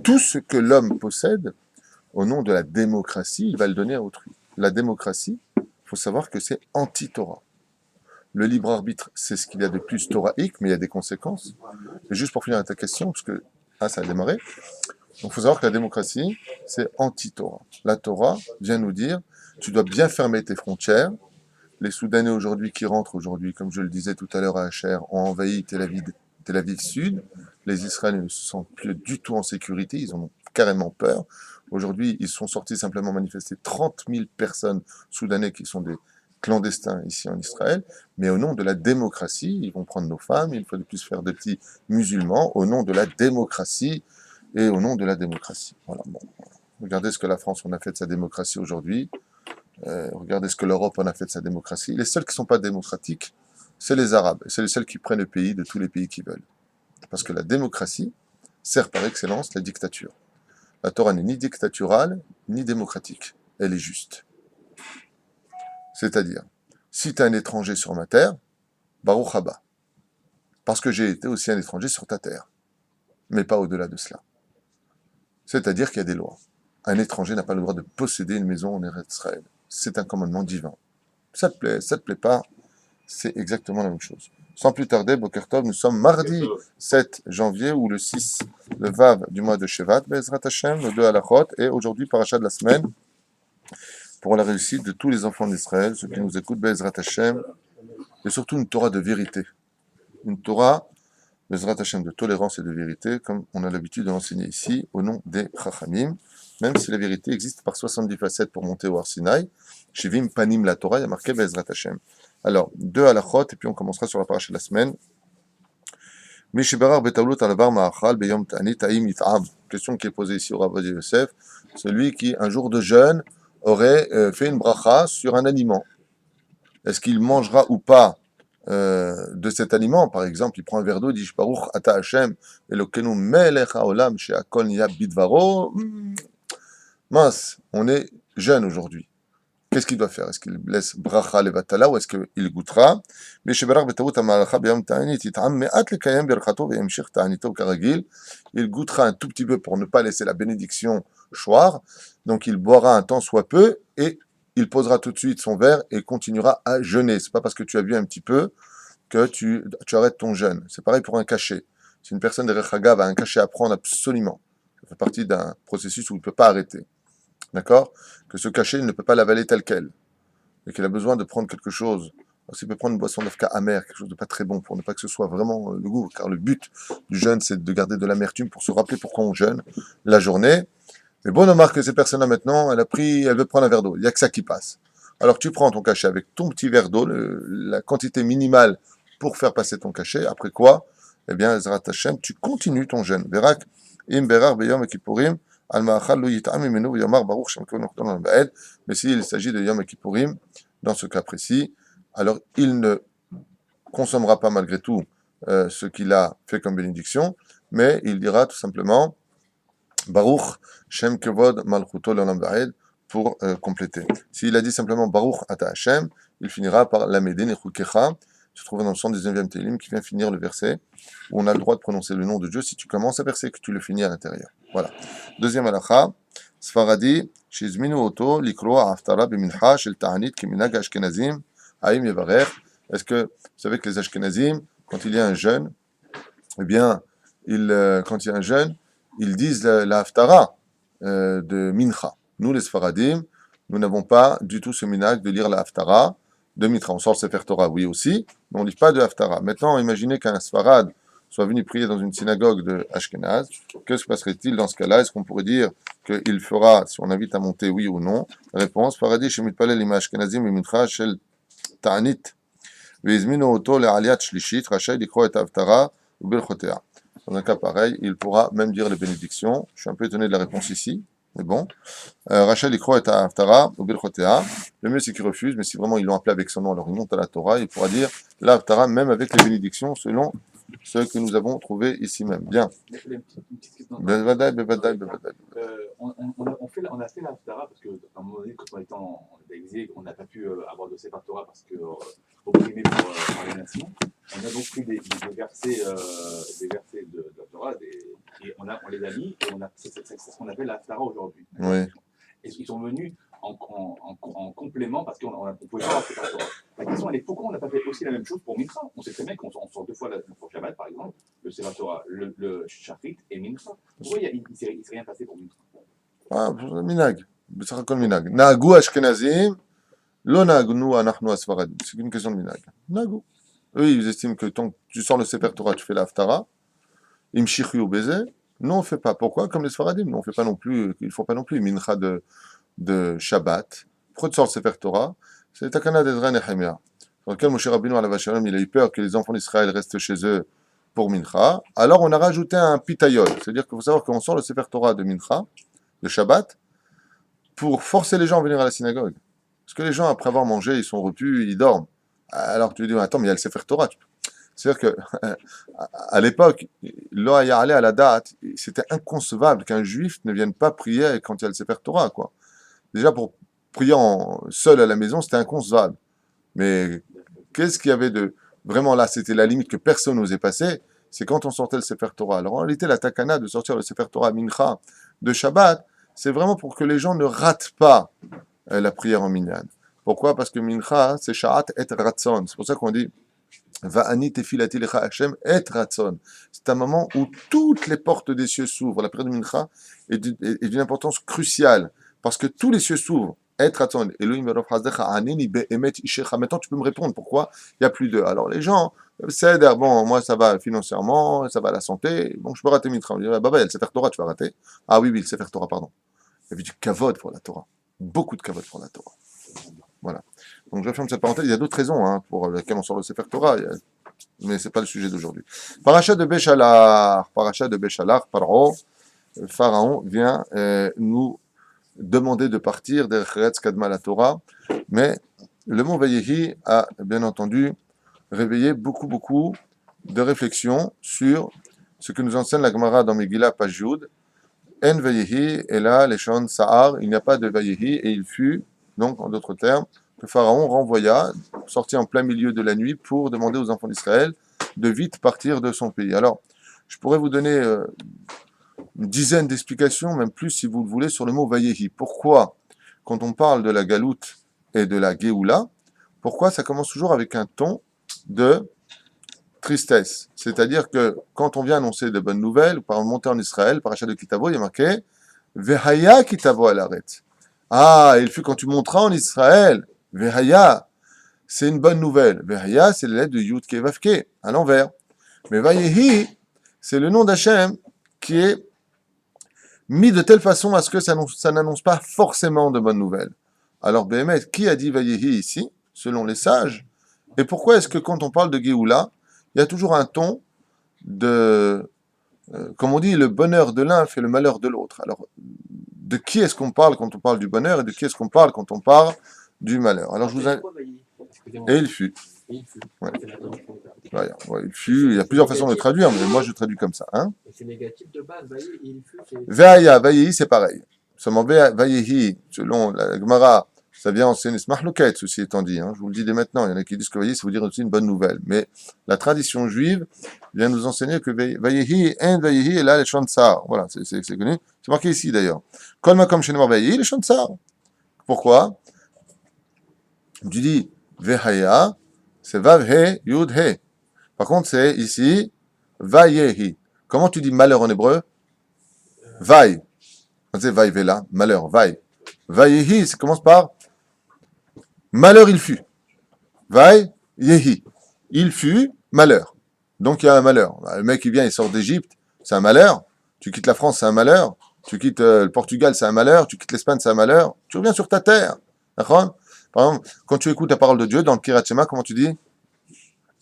tout ce que l'homme possède, au nom de la démocratie, il va le donner à autrui. La démocratie, il faut savoir que c'est anti-Torah. Le libre arbitre, c'est ce qu'il y a de plus thoraïque, mais il y a des conséquences. Et juste pour finir à ta question, parce que ça a démarré, donc il faut savoir que la démocratie, c'est anti-Torah. La Torah vient nous dire, tu dois bien fermer tes frontières. Les Soudanais aujourd'hui qui rentrent aujourd'hui, comme je le disais tout à l'heure à Asher, ont envahi Tel Aviv Sud. Les Israéliens ne se sentent plus du tout en sécurité, ils en ont carrément peur. Aujourd'hui, ils sont sortis simplement manifester 30 000 personnes soudanais qui sont des clandestins ici en Israël, mais au nom de la démocratie, ils vont prendre nos femmes, il faut de plus faire des petits musulmans, au nom de la démocratie et au nom de la démocratie. Voilà, bon. Regardez ce que la France en a fait de sa démocratie aujourd'hui. Regardez ce que l'Europe en a fait de sa démocratie. Les seuls qui ne sont pas démocratiques, c'est les Arabes. C'est les seuls qui prennent le pays de tous les pays qu'ils veulent. Parce que la démocratie sert par excellence la dictature. La Torah n'est ni dictaturale, ni démocratique. Elle est juste. C'est-à-dire, si tu es un étranger sur ma terre, Baruch haba. Parce que j'ai été aussi un étranger sur ta terre. Mais pas au-delà de cela. C'est-à-dire qu'il y a des lois. Un étranger n'a pas le droit de posséder une maison en Eretz Israël. C'est un commandement divin. Ça te plaît pas, c'est exactement la même chose. Sans plus tarder, Boker Tov, nous sommes mardi 7 janvier ou le 6, le Vav du mois de Shevat, Bezrat Hashem, le 2 Halachot, et aujourd'hui, parachat de la semaine, pour la réussite de tous les enfants d'Israël, ceux qui nous écoutent, Bezrat Hashem, et surtout une Torah de vérité. Une Torah, Bezrat Hashem, de tolérance et de vérité, comme on a l'habitude de l'enseigner ici, au nom des Chachamim, même si la vérité existe par 70 facettes pour monter au Har Sinaï. Shivim Panim la Torah, il y a marqué Bezrat Hashem. Alors, 2 halachot, et puis on commencera sur la paracha de la semaine. Mishibarar betavlut alavar ma'achal beyom ta'anit ha'im yit'am. Question qui est posée ici au Rav Ovadia Yosef. Celui qui, un jour de jeûne, aurait fait une bracha sur un aliment. Est-ce qu'il mangera ou pas de cet aliment? Par exemple, il prend un verre d'eau, il dit Baruch ata Hashem, Elokeinu melech haolam she'akol niya bidvaro. Mince, on est jeune aujourd'hui. Qu'est-ce qu'il doit faire? Est-ce qu'il laisse bracha levatala ou est-ce qu'il goûtera? Mais il goûtera un tout petit peu pour ne pas laisser la bénédiction choir. Donc il boira un temps soit peu et il posera tout de suite son verre et continuera à jeûner. C'est pas parce que tu as bu un petit peu que tu arrêtes ton jeûne. C'est pareil pour un cachet. Si une personne de Rechagav a un cachet à prendre absolument, ça fait partie d'un processus où il ne peut pas arrêter. D'accord? Que ce cachet, il ne peut pas l'avaler tel quel. Et qu'il a besoin de prendre quelque chose. Alors, s'il peut prendre une boisson d'afka amère, quelque chose de pas très bon, pour ne pas que ce soit vraiment le goût. Car le but du jeûne, c'est de garder de l'amertume pour se rappeler pourquoi on jeûne la journée. Mais bon, on remarque que ces personnes-là, maintenant, elle veut prendre un verre d'eau. Il n'y a que ça qui passe. Alors, tu prends ton cachet avec ton petit verre d'eau, la quantité minimale pour faire passer ton cachet. Après quoi? Eh bien, Zrat Hashem, tu continues ton jeûne. Verak, im berar beyom ekipurim. Mais s'il s'agit de Yom Kippourim, dans ce cas précis, alors il ne consommera pas malgré tout ce qu'il a fait comme bénédiction, mais il dira tout simplement Baruch Shem Kevod Malchuto L'Olam Va'ed pour compléter. S'il a dit simplement Baruch Ata Hashem, il finira par Lamedin Echukecha, se trouve dans le 119e Télim, qui vient finir le verset où on a le droit de prononcer le nom de Dieu si tu commences un verset que tu le finis à l'intérieur. Voilà. Deuxième halakha, Sfaradi, Shizminu Oto, Likro, Haftara, Bimincha, Shel Ta'anit, Kiminag, Ashkenazim, Haïm Yevarer. Est-ce que vous savez que les Ashkenazim, quand il y a un jeûne, eh bien, quand il y a un jeûne, ils disent la Haftara de Mincha. Nous, les Sfaradim, nous n'avons pas du tout ce minag de lire la Haftara de Mitra. On sort le Sefer Torah, oui aussi, mais on ne lit pas de Haftara. Maintenant, imaginez qu'un Sfarad soit venu prier dans une synagogue de Ashkenaz. Que se passerait-il dans ce cas-là? Est-ce qu'on pourrait dire qu'il fera, si on invite à monter, oui ou non? Réponse, Faradi, Shemit Palel, Ima Ashkenazim, Mitra, Shel Ta'anit, Veizmino Oto, Le Aliat Shlishit, Rachel, Likro et Haftara, ou Birchotea. Dans un cas pareil, il pourra même dire les bénédictions. Je suis un peu étonné de la réponse ici, mais bon. Rachel Ikro et Haftara, ou Birchotea. Le mieux, c'est qu'il refuse, mais si vraiment ils l'ont appelé avec son nom, alors il monte à la Torah, il pourra dire la Haftara, même avec les bénédictions, selon ce que nous avons trouvé ici même. Bien. Une petite question. Bevadaï. On a fait la Haftara parce qu'à un moment donné, quand on était en exil, on n'a pas pu avoir de Sefer Torah parce que opprimé par les nations. On a donc pris des versets de la Torah, et Et on les a mis, et c'est ce qu'on appelle la Haftara aujourd'hui. Oui. Et ils sont venus en complément parce qu'on ne pouvait pas avoir Sefer Torah. La question, elle est pourquoi on n'a pas fait aussi la même chose pour Mincha? On sait très bien qu'on sort 2 fois pour Shabbat, par exemple, le Sefer Torah, le Shachrit et Mincha. Pourquoi il ne s'est rien passé pour Mincha? Ah, minag. בסך הכל minag. נהגו אשכנזים, לא נהגנו אנחנו הספרדים. C'est une question de minag. נהגו. Eux, ils estiment que tant que tu sors le Sefer Torah, tu fais la Haftara. Im shichu baiser. Nous, on ne fait pas. Pourquoi? Comme les Sfaradim. Nous, on fait pas non plus, ils ne font pas non plus mincha de Shabbat. Pourquoi tu sors le Sefer Torah? C'est Takana d'Ezra Nehemia. Dans lequel Moshe Rabbeinu alayhi shalom, il a eu peur que les enfants d'Israël restent chez eux pour mincha. Alors, on a rajouté un pitayol. C'est-à-dire qu'il faut savoir qu'on sort le Sefer Torah de mincha, de Shabbat, pour forcer les gens à venir à la synagogue. Parce que les gens, après avoir mangé, ils sont repus, ils dorment. Alors tu dis, attends, mais il y a le Sefer Torah. C'est-à-dire que à l'époque, l'Ohaya allait à la date, c'était inconcevable qu'un juif ne vienne pas prier quand il y a le Sefer Torah, quoi. Déjà, pour prier seul à la maison, c'était inconcevable. Mais qu'est-ce qu'il y avait de... Vraiment là, c'était la limite que personne n'osait passer, c'est quand on sortait le Sefer Torah. Alors en réalité, la takana de sortir le Sefer Torah Mincha de Shabbat, c'est vraiment pour que les gens ne ratent pas la prière en minyan. Pourquoi? Parce que Mincha, c'est Sha'at et Ratzon. C'est pour ça qu'on dit Va'ani tefilati lecha Hashem et Ratzon. C'est un moment où toutes les portes des cieux s'ouvrent. La prière de Mincha est d'une importance cruciale parce que tous les cieux s'ouvrent. Et Ratzon. Maintenant, tu peux me répondre pourquoi il n'y a plus d'eux. Alors les gens, c'est bon, moi ça va financièrement, ça va la santé, bon, je peux rater Mincha. On dit, bah, il y a le Sefer Torah, tu vas rater. Ah oui, le Sefer Torah, pardon. Il y avait du kavod pour la Torah. Beaucoup de kavod pour la Torah. Voilà. Donc je ferme cette parenthèse. Il y a d'autres raisons pour lesquelles on sort le Sefer Torah, mais ce n'est pas le sujet d'aujourd'hui. Paracha de Béchalar. Paro, Pharaon vient nous demander de partir d'Eretz Kadma la Torah, mais le mot Vayehi a bien entendu réveillé beaucoup de réflexions sur ce que nous enseigne la Gemara dans Megillah page Yud. En Vayehi, et là, les chants Sahar, il n'y a pas de Vayehi, et il fut, donc en d'autres termes, que Pharaon renvoya, sorti en plein milieu de la nuit, pour demander aux enfants d'Israël de vite partir de son pays. Alors, je pourrais vous donner une dizaine d'explications, même plus si vous le voulez, sur le mot Vayehi. Pourquoi, quand on parle de la Galoute et de la Géoula, pourquoi ça commence toujours avec un ton de tristesse? C'est-à-dire que quand on vient annoncer de bonnes nouvelles, par exemple monter en Israël, par achat de Kitavo, il y a marqué Vehaya Kitavo al Aretz. Ah, il fut quand tu monteras en Israël. Vehaya, c'est une bonne nouvelle. Vehaya, c'est la lettre de Yud Ke Vav Ke, à l'envers. Mais Vayehi, c'est le nom d'Hachem qui est mis de telle façon à ce que ça n'annonce pas forcément de bonnes nouvelles. Alors, Béhémet, qui a dit Vayehi ici, selon les sages? Et pourquoi est-ce que quand on parle de Géoula, il y a toujours un ton de, comme on dit, le bonheur de l'un fait le malheur de l'autre. Alors, de qui est-ce qu'on parle quand on parle du bonheur et de qui est-ce qu'on parle quand on parle du malheur? Alors, je vous invite... Et il fut. Ouais. Ouais, il fut. Il y a plusieurs façons de traduire, mais moi je traduis comme ça. Hein? C'est négatif de base, il fut. Ve'aya, Vayehi, c'est pareil. Seulement, Vayehi, selon la Gemara, ça vient enseigner ce mahlouket, ceci étant dit. Hein, je vous le dis dès maintenant. Il y en a qui disent que Vayehi, ça veut dire aussi une bonne nouvelle. Mais la tradition juive vient nous enseigner que Vayehi, en Vayehi, et là, les chants de Sahar. Voilà, c'est connu. C'est marqué ici d'ailleurs. Kol makom shenemar Vayehi, les chants de Sahar. Pourquoi? Tu dis Vehaya, c'est Vav He, Yud He. Par contre, c'est ici Vayehi. Comment tu dis malheur en hébreu? Vaï. C'est Vaï Vela, malheur, Vaï. Vayehi, ça commence par malheur il fut. Vaï, Yehi. Il fut, malheur. Donc il y a un malheur. Le mec qui vient, il sort d'Égypte, c'est un malheur. Tu quittes la France, c'est un malheur. Tu quittes le Portugal, c'est un malheur. Tu quittes l'Espagne, c'est un malheur. Tu reviens sur ta terre. D'accord? Par exemple, quand tu écoutes la parole de Dieu dans le Kirat Shema, comment tu dis?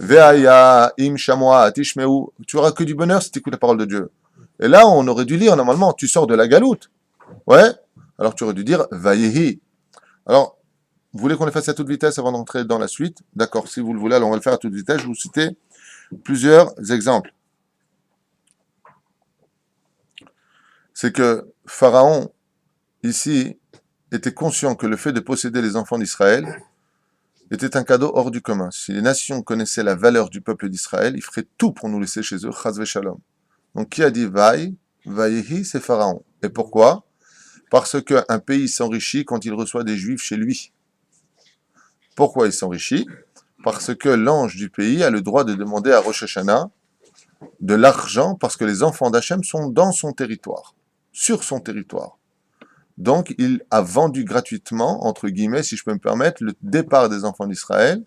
Ve'aya im shamoa tishmeu. Tu auras que du bonheur si tu écoutes la parole de Dieu. Et là, on aurait dû lire normalement, tu sors de la galoute. Ouais? Alors tu aurais dû dire Vayehi. Alors, vous voulez qu'on le fasse à toute vitesse avant d'entrer dans la suite? D'accord, si vous le voulez, alors on va le faire à toute vitesse. Je vais vous citer plusieurs exemples. C'est que Pharaon, ici, était conscient que le fait de posséder les enfants d'Israël était un cadeau hors du commun. Si les nations connaissaient la valeur du peuple d'Israël, ils feraient tout pour nous laisser chez eux, chas v'shalom. Donc qui a dit vaï? Vayehi, c'est Pharaon. Et pourquoi? Parce qu'un pays s'enrichit quand il reçoit des Juifs chez lui. Pourquoi il s'enrichit? Parce que l'ange du pays a le droit de demander à Rosh Hashanah de l'argent parce que les enfants d'Hachem sont dans son territoire, sur son territoire. Donc, il a vendu gratuitement, entre guillemets, si je peux me permettre, le départ des enfants d'Israël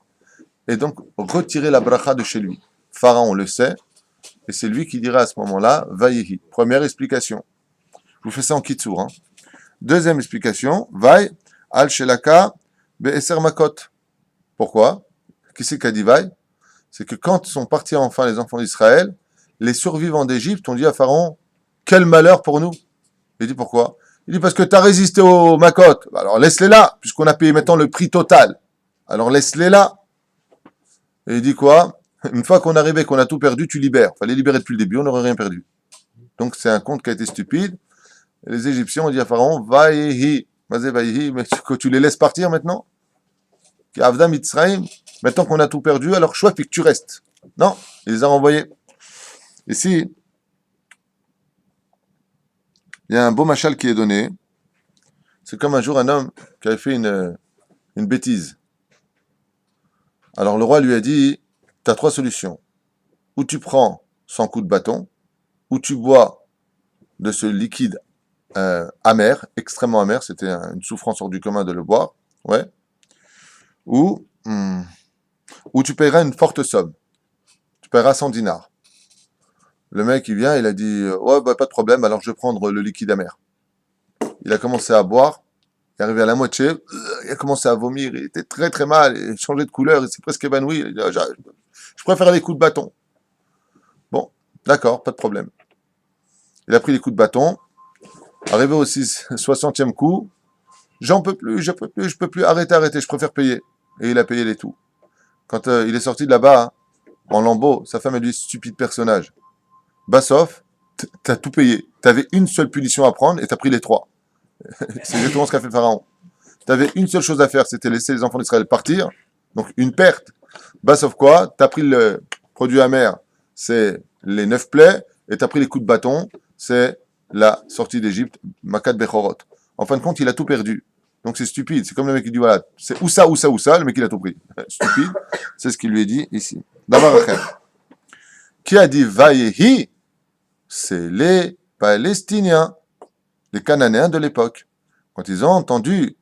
et donc retirer la bracha de chez lui. Pharaon le sait, et c'est lui qui dira à ce moment-là, Vayehi. Première explication. Je vous fais ça en kitsour. Deuxième explication, Vaï al shelaka be'eser makot. Pourquoi? Qui c'est qui a dit Vaï? C'est que quand sont partis enfin les enfants d'Israël, les survivants d'Égypte ont dit à Pharaon, quel malheur pour nous. Il dit pourquoi? Il dit parce que tu as résisté aux makot. Alors laisse-les là, puisqu'on a payé maintenant le prix total. Alors laisse-les là. Et il dit quoi? Une fois qu'on est arrivé, qu'on a tout perdu, tu libères. Fallait libérer depuis le début, on n'aurait rien perdu. Donc c'est un conte qui a été stupide. Et les Égyptiens ont dit à Pharaon, Vayehi, Vayehi, mais que tu les laisses partir maintenant? Avda Mitzrayim, maintenant qu'on a tout perdu, alors choix, puis que tu restes. Non, il les a renvoyés. Ici, il y a un beau machal qui est donné. C'est comme un jour un homme qui avait fait une bêtise. Alors le roi lui a dit, tu as trois solutions. Ou tu prends 100 coups de bâton, ou tu bois de ce liquide amer, extrêmement amer, c'était une souffrance hors du commun de le boire, ouais. Ou tu paieras une forte somme. Tu paieras 100 dinars. Le mec, il vient, il a dit, ouais, bah, pas de problème, alors je vais prendre le liquide amer. Il a commencé à boire, il est arrivé à la moitié, il a commencé à vomir, il était très très mal, il a changé de couleur, il s'est presque évanoui, il a dit, ah, je préfère les coups de bâton. Bon, d'accord, pas de problème. Il a pris les coups de bâton, arrivé au 60e coup, j'en peux plus, je peux plus, arrêtez, je préfère payer. Et il a payé les tout. Quand il est sorti de là-bas, en lambeaux, sa femme a dit, stupide personnage. Bassoff, t'as tout payé. T'avais une seule punition à prendre et t'as pris les trois. C'est exactement ce qu'a fait le Pharaon. T'avais une seule chose à faire, c'était laisser les enfants d'Israël partir. Donc une perte. Bassoff quoi? T'as pris le produit amer, c'est les 9 plaies, et t'as pris les coups de bâton, c'est la sortie d'Égypte, Makat Bechorot. En fin de compte, il a tout perdu. Donc c'est stupide. C'est comme le mec qui dit, voilà, c'est ou ça, le mec il a tout pris. Stupide. C'est ce qu'il lui est dit ici. D'abord, qui a dit Vayehi? C'est les Palestiniens, les Cananéens de l'époque. Quand ils ont entendu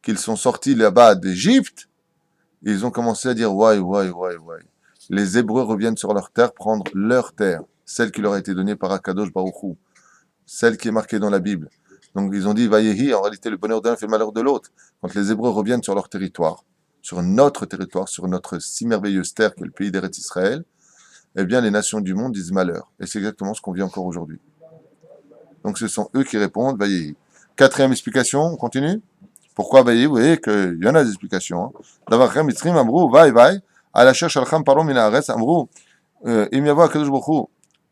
qu'ils sont sortis là-bas d'Égypte, ils ont commencé à dire, ouais. Les Hébreux reviennent sur leur terre, prendre leur terre, celle qui leur a été donnée par Akadosh Baruch Hu, celle qui est marquée dans la Bible. Donc ils ont dit, Vayehi, en réalité le bonheur d'un fait le malheur de l'autre. Quand les Hébreux reviennent sur leur territoire, sur notre territoire, sur notre si merveilleuse terre qu'est le pays d'Eretz Israël, eh bien les nations du monde disent malheur. Et c'est exactement ce qu'on vit encore aujourd'hui. Donc ce sont eux qui répondent, Vayehi. Quatrième explication, on continue. Pourquoi Vayehi? Vous voyez qu'il y en a des explications. D'avoir Mitzrim, Amrou, Vaï, à la cherche Al-Kham Parom Minaharetz, Amrou, Im Akadosh Baruch Hu.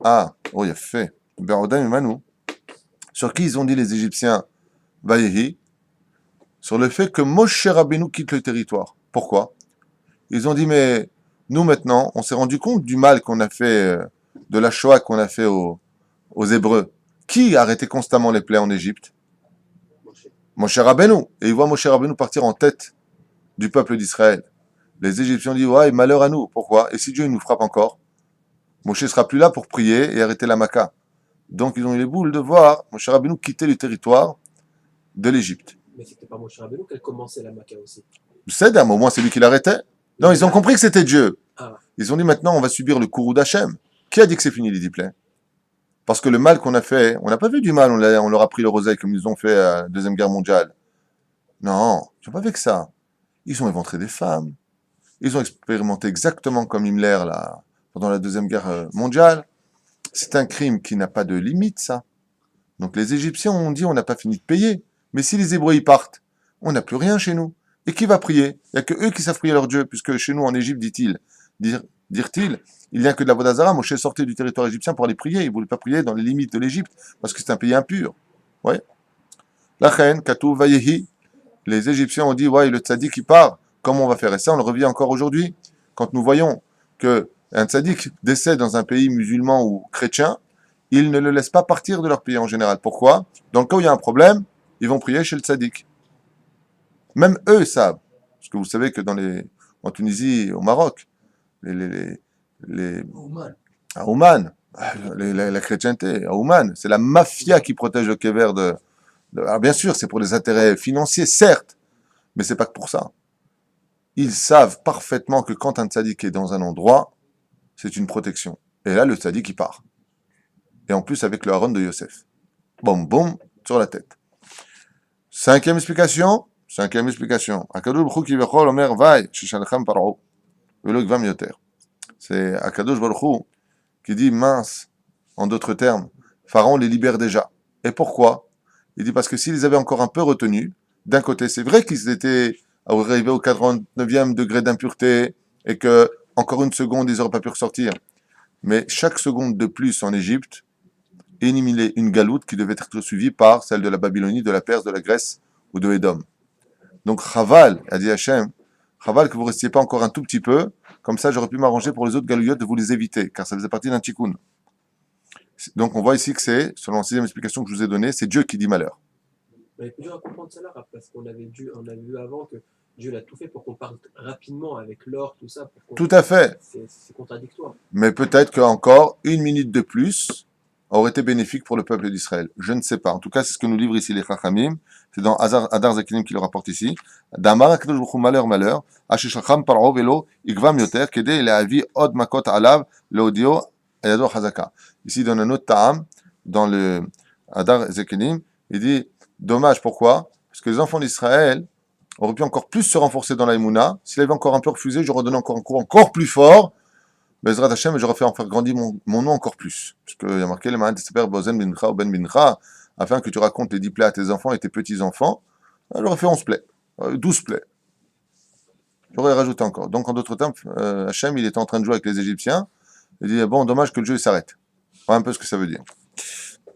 Ah, il a fait. Be'odam Imanu. Sur qui ils ont dit les Égyptiens Vayehi? Sur le fait que Moshe Rabbeinu quitte le territoire. Pourquoi? Ils ont dit, mais nous maintenant, on s'est rendu compte du mal qu'on a fait, de la Shoah qu'on a fait aux Hébreux. Qui arrêtait constamment les plaies en Égypte? Moshe Rabbeinu. Et ils voient Moshe Rabbeinu partir en tête du peuple d'Israël. Les Égyptiens disent, ouais, malheur à nous. Pourquoi? Et si Dieu nous frappe encore? Moshe sera plus là pour prier et arrêter la Maca. Donc ils ont eu les boules de voir Moshe Rabbeinu quitter le territoire de l'Égypte. Mais c'était pas Moshe Rabbeinu qu'elle commençait la Maca aussi. C'est d'un moment, c'est lui qui l'arrêtait. Non, ils ont compris que c'était Dieu. Ah. Ils ont dit maintenant, on va subir le courroux d'Hachem. Qui a dit que c'est fini les 10 plaies? Parce que le mal qu'on a fait, on n'a pas fait du mal, on leur a pris le roseille comme ils ont fait à la Deuxième Guerre mondiale. Non, ils n'ont pas fait que ça. Ils ont éventré des femmes. Ils ont expérimenté exactement comme Himmler là, pendant la Deuxième Guerre mondiale. C'est un crime qui n'a pas de limite, ça. Donc les Égyptiens ont dit, on n'a pas fini de payer. Mais si les Hébreux y partent, on n'a plus rien chez nous. Et qui va prier? Il n'y a que eux qui savent prier leur Dieu, puisque chez nous en Égypte, dirent-ils, il n'y a que de la Vodazara. Moshe sortait du territoire égyptien pour aller prier. Il ne voulait pas prier dans les limites de l'Égypte, parce que c'est un pays impur. Ouais. La reine, Katou, Vayehi, les Égyptiens ont dit, ouais, le tzaddik qui part, comment on va faire? Et ça, on le revient encore aujourd'hui. Quand nous voyons qu'un tzaddik décède dans un pays musulman ou chrétien, ils ne le laissent pas partir de leur pays en général. Pourquoi? Dans le cas où il y a un problème, ils vont prier chez le tzaddik. Même eux savent. Parce que vous savez que en Tunisie, au Maroc, les à Ouman, la chrétienté, à Ouman, c'est la mafia qui protège le kéver alors bien sûr, c'est pour les intérêts financiers, certes, mais c'est pas que pour ça. Ils savent parfaitement que quand un tzaddik est dans un endroit, c'est une protection. Et là, le tzaddik, il part. Et en plus, avec le haron de Yosef. Boum, boum, sur la tête. Cinquième explication. Akadosh Baruch Hu kivechol omer vai, sheshalchem paro, velo gvam yoter. C'est Akadosh Baruch Hu qui dit mince, en d'autres termes, Pharaon les libère déjà. Et pourquoi? Il dit parce que s'ils avaient encore un peu retenu, d'un côté, c'est vrai qu'ils étaient arrivés au 49e degré d'impureté et que encore une seconde, ils n'auraient pas pu ressortir. Mais chaque seconde de plus en Égypte éliminait une galoute qui devait être suivie par celle de la Babylonie, de la Perse, de la Grèce ou de Édom. Donc Chaval, a dit Hachem, Chaval que vous restiez pas encore un tout petit peu, comme ça j'aurais pu m'arranger pour les autres galouillottes de vous les éviter, car ça faisait partie d'un tikkun. Donc on voit ici que c'est, selon la sixième explication que je vous ai donnée, c'est Dieu qui dit malheur. Mais il faut dur à comprendre ça là, parce qu'on avait vu avant que Dieu l'a tout fait pour qu'on parte rapidement avec l'or, tout ça. Tout à fait. C'est contradictoire. Mais peut-être qu'encore une minute de plus aurait été bénéfique pour le peuple d'Israël. Je ne sais pas. En tout cas, c'est ce que nous livrent ici les Chachamim. C'est dans Adar Zakinim qui le rapporte ici. Damar akadosh baruch hu malheur. Ashishacham par'o velo igvam yoter kedei le'avi od makot alav leodio ayado chazaka. Ici, il donne un autre ta'am dans le Adar Zakinim. Il dit, dommage, pourquoi? Parce que les enfants d'Israël auraient pu encore plus se renforcer dans la Emouna. S'il avait encore un peu refusé, j'aurais donné encore un cours encore plus fort. Bezrat Hashem, j'aurais fait en faire grandir mon nom encore plus. Parce qu'il y a marqué, le Ma'an Tesper Bozen Bincha ou Ben Bincha, afin que tu racontes les 10 plaies à tes enfants et tes petits-enfants. J'aurais fait 11 plaies, 12 plaies. J'aurais rajouté encore. Donc, en d'autres termes, Hashem, il était en train de jouer avec les Égyptiens. Il dit, bon, dommage que le jeu s'arrête. Voilà un peu ce que ça veut dire.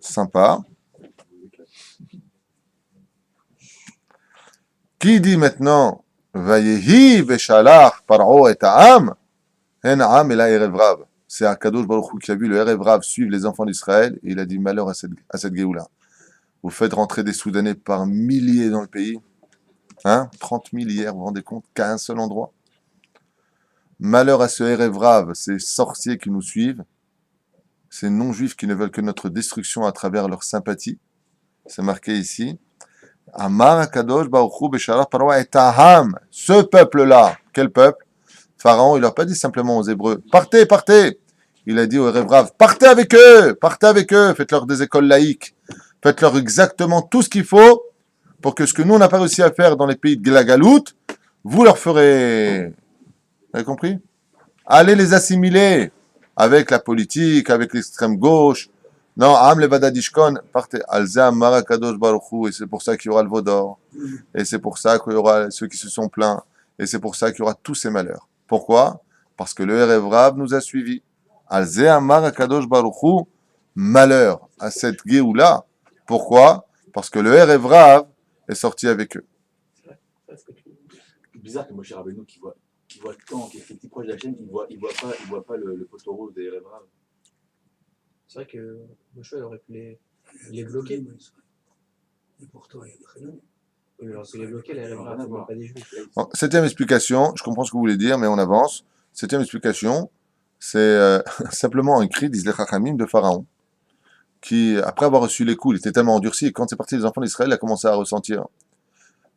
Sympa. Qui dit maintenant, Vayehi Beshalach Paro et Ha'am, c'est Akadosh Baruch Hu qui a vu le Erev Rav suivre les enfants d'Israël et il a dit malheur à cette Géoula. Vous faites rentrer des Soudanais par milliers dans le pays. 30 000 hier, vous vous rendez compte, qu'à un seul endroit. Malheur à ce Erev Rav, ces sorciers qui nous suivent, ces non-juifs qui ne veulent que notre destruction à travers leur sympathie. C'est marqué ici. Amar Akadosh Baruch Hu Beshalach Paro et Ha'am. Ce peuple-là, quel peuple? Pharaon, il leur a pas dit simplement aux Hébreux, partez, partez. Il a dit aux Erev Rav, partez avec eux, faites-leur des écoles laïques, faites-leur exactement tout ce qu'il faut pour que ce que nous, on n'a pas réussi à faire dans les pays de la Galoute, vous leur ferez. Vous avez compris? Allez les assimiler avec la politique, avec l'extrême gauche. Non, Am Levada Dishkon, partez. Alza Marakadosh Baruchou, et c'est pour ça qu'il y aura le veau d'or. Et c'est pour ça qu'il y aura ceux qui se sont plaints. Et c'est pour ça qu'il y aura tous ces malheurs. Pourquoi? Parce que le Erev Rav nous a suivis. Alze Amar Akadosh Baruchou, malheur à cette Géoula. Pourquoi? Parce que le Erev Rav est sorti avec eux. C'est bizarre que Moshe Rabbeinu qui voit tant, qui est petit proche de la chaîne, il voit pas le poteau rose des Erev Rav. C'est vrai que Moshe aurait pu les bloquer. Et pourtant, il y a très long. Oui, mais alors que les bloquer, les Erev Rav, c'est pas des juifs. Bon, septième explication, je comprends ce que vous voulez dire, mais on avance. Septième explication, c'est simplement un cri d'Isle Chachamim de Pharaon, qui, après avoir reçu les coups, il était tellement endurci, et quand c'est parti, les enfants d'Israël a commencé à ressentir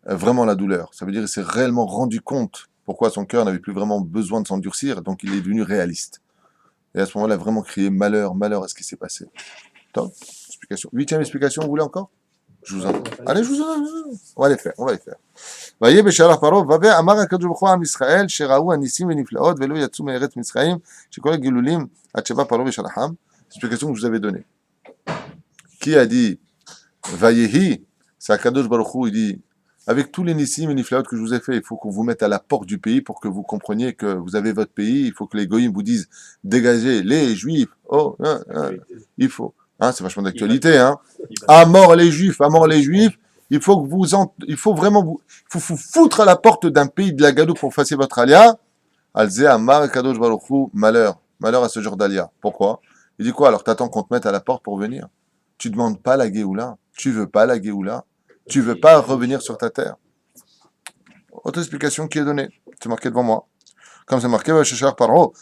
vraiment la douleur. Ça veut dire qu'il s'est réellement rendu compte pourquoi son cœur n'avait plus vraiment besoin de s'endurcir, donc il est devenu réaliste. Et à ce moment-là, il a vraiment crié malheur, malheur à ce qui s'est passé. Top. Explication. Huitième explication, vous voulez encore? Je vous en... Allez, je vous en... On va les faire. Voyez, Beshalach Paro, Vavé, Amar HaKadosh Baruch Hu Am Yisraël, Sheraou Anissim Veniflaot, Velo Yatsu Me'eretz Mitzrayim, Shekol Gilulim, Atsheba Paro Beshalacham. Explication que je vous avais donnée. Qui a dit Vayehi? C'est HaKadosh Baruch Hu, il dit avec tous les Nissim et Niflaot que je vous ai fait, il faut qu'on vous mette à la porte du pays pour que vous compreniez que vous avez votre pays. Il faut que les Goïms vous disent dégagez les Juifs. Oh, il faut. C'est vachement d'actualité. À mort les Juifs, à mort les Juifs. Il faut que il faut vraiment vous foutre à la porte d'un pays de la Galoute pour passer votre alia. Alze Amar Kadosh Baruch Hu, malheur à ce genre d'alia. Pourquoi? Il dit quoi? Alors t'attends qu'on te mette à la porte pour venir? Tu demandes pas la Géoula? Tu veux pas la Géoula? Tu veux pas revenir sur ta terre? Autre explication qui est donnée. C'est marqué devant moi. Comme c'est marqué, Shachar Paro,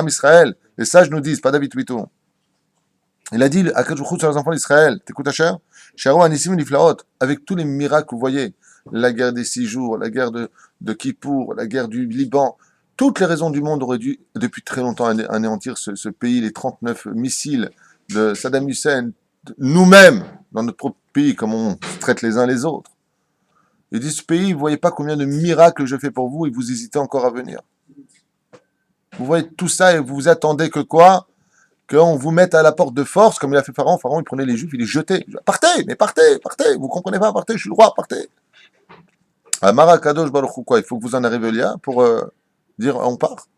Israël. Les sages nous disent, pas David Wittou. Il a dit à Kadjouchou sur les enfants d'Israël, t'écoutes Hachem? Sharo Anissim Niflaot, avec tous les miracles que vous voyez, la guerre des 6 jours, la guerre de Kippour, la guerre du Liban, toutes les raisons du monde auraient dû, depuis très longtemps, anéantir ce pays, les 39 missiles de Saddam Hussein, nous-mêmes, dans notre propre pays, comme on se traite les uns les autres. Il dit, ce pays, vous voyez pas combien de miracles je fais pour vous et vous hésitez encore à venir. Vous voyez tout ça et vous vous attendez que quoi? Qu'on vous mette à la porte de force, comme il a fait Pharaon. Pharaon, il prenait les Juifs, il les jetait. Partez, mais partez, partez. Vous comprenez pas, partez, je suis le roi, partez. Amara Kadosh Baruch Hu, quoi. Il faut que vous en arriviez là pour dire on part.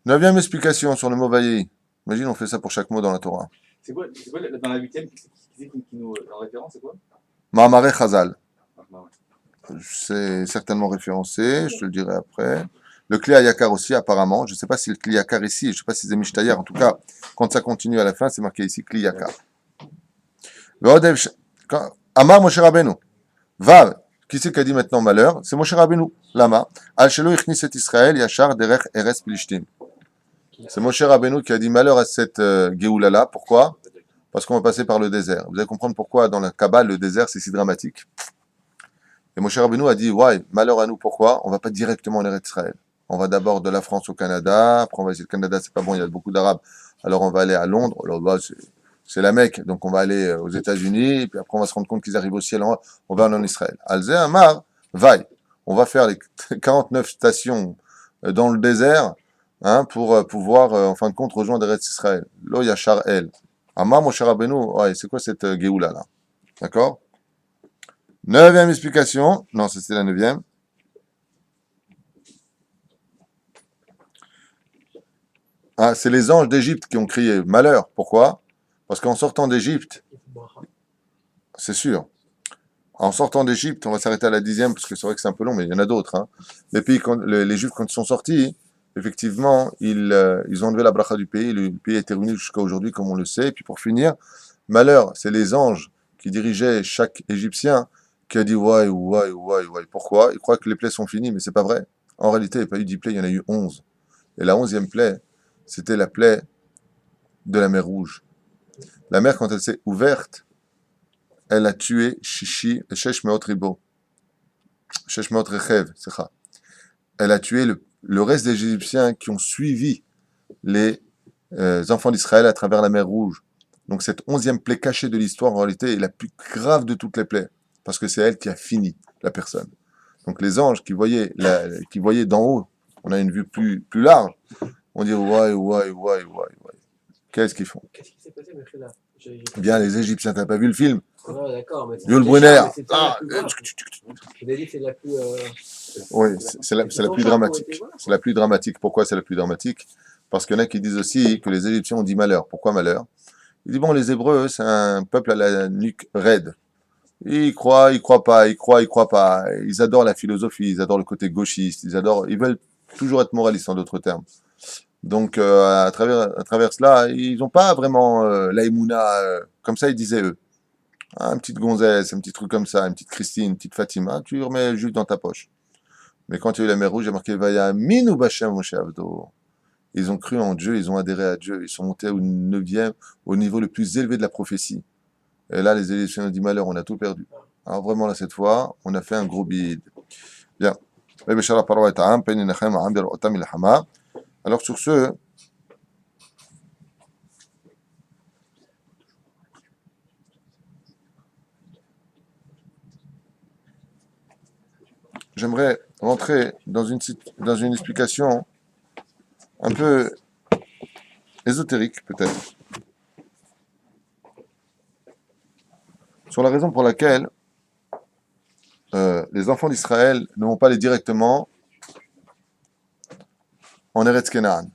9e explication sur le mot vaillé. Imagine, on fait ça pour chaque mot dans la Torah. C'est quoi dans la 8e, qui nous en référence, c'est quoi? Ma'amare Chazal. Ah, bah ouais. C'est certainement référencé, je te le dirai après. Le Kli Yakar aussi, apparemment. Je ne sais pas si le Kli Yakar ici, je ne sais pas si c'est Mishtayar. En tout cas, quand ça continue à la fin, c'est marqué ici Kli Yakar. Amar Moshe Rabbeinu. Vav. Qui c'est qui a dit maintenant malheur? C'est Moshe Rabbeinu. Lama. Al Shelo Ichnis et Israël, Yachar Derech Eres Pilishtim. C'est Moshe Rabbeinu qui a dit malheur à cette Géoula-là. Pourquoi? Parce qu'on va passer par le désert. Vous allez comprendre pourquoi dans la Kabbale, le désert, c'est si dramatique. Et Moshe Rabbeinu a dit, ouais, malheur à nous, pourquoi? On va pas directement en Eretz Israël. On va d'abord de la France au Canada, après on va essayer le Canada, c'est pas bon, il y a beaucoup d'Arabes. Alors on va aller à Londres, là-bas c'est la Mecque, donc on va aller aux États-Unis, puis après on va se rendre compte qu'ils arrivent au ciel, on va aller en Israël. Alze Amar, vaille. On va faire les 49 stations dans le désert, hein, pour pouvoir, en fin de compte, rejoindre Eretz Israël. Lo Yachar El. Amar Moshe Rabbeinu, ouais, c'est quoi cette Géoula là? D'accord? 9e explication. Non, c'était la 9e. Ah, c'est les anges d'Égypte qui ont crié malheur. Pourquoi? Parce qu'en sortant d'Égypte, c'est sûr, en sortant d'Égypte, on va s'arrêter à la 10e, parce que c'est vrai que c'est un peu long, mais il y en a d'autres. Hein. Les Juifs, quand ils sont sortis, effectivement, ils ont enlevé la bracha du pays. Le pays est revenu jusqu'à aujourd'hui, comme on le sait. Et puis pour finir, malheur, c'est les anges qui dirigeaient chaque Égyptien qui a dit ouais. Pourquoi? Il croit que les plaies sont finies, mais c'est pas vrai. En réalité, il n'y a pas eu 10 plaies, il y en a eu 11. Et la 11e plaie, c'était la plaie de la mer Rouge. La mer, quand elle s'est ouverte, elle a tué Shishi, Shesh Meot Ribo. Shesh Meot Rechev, c'est ça. Elle a tué le reste des Égyptiens qui ont suivi les enfants d'Israël à travers la mer Rouge. Donc cette 11e plaie cachée de l'histoire, en réalité, est la plus grave de toutes les plaies. Parce que c'est elle qui a fini la personne. Donc les anges qui voyaient d'en haut, on a une vue plus large, on dit ouais. Qu'est-ce qu'ils font? Qu'est-ce qui s'est passé, Mechila? Bien, les Égyptiens, t'as pas vu le film? Non, d'accord, mais Yul Brunner. Il a dit que c'est la plus. Oui, c'est la plus dramatique. C'est la plus dramatique. Pourquoi c'est la plus dramatique? Parce qu'il y en a qui disent aussi que les Égyptiens ont dit malheur. Pourquoi malheur? Il dit bon, les Hébreux, c'est un peuple à la nuque raide. Ils croient pas. Ils adorent la philosophie, ils adorent le côté gauchiste, ils veulent toujours être moralistes en d'autres termes. Donc à travers cela, ils n'ont pas vraiment la Emouna, comme ça ils disaient eux. Ah, une petite gonzesse, un petit truc comme ça, une petite Christine, une petite Fatima, tu remets juste dans ta poche. Mais quand il y a eu la mer Rouge, il y a marqué Vaya Minu Bashem Moshe Avdo. Ils ont cru en Dieu, ils ont adhéré à Dieu, ils sont montés au 9e, au niveau le plus élevé de la prophétie. Et là, les Égyptiens ont dit malheur, on a tout perdu. Alors vraiment, là, cette fois, on a fait un gros bide. Bien. Alors sur ce, j'aimerais rentrer dans une explication un peu ésotérique, peut-être, sur la raison pour laquelle les enfants d'Israël ne vont pas aller directement en Eretz Kenaan.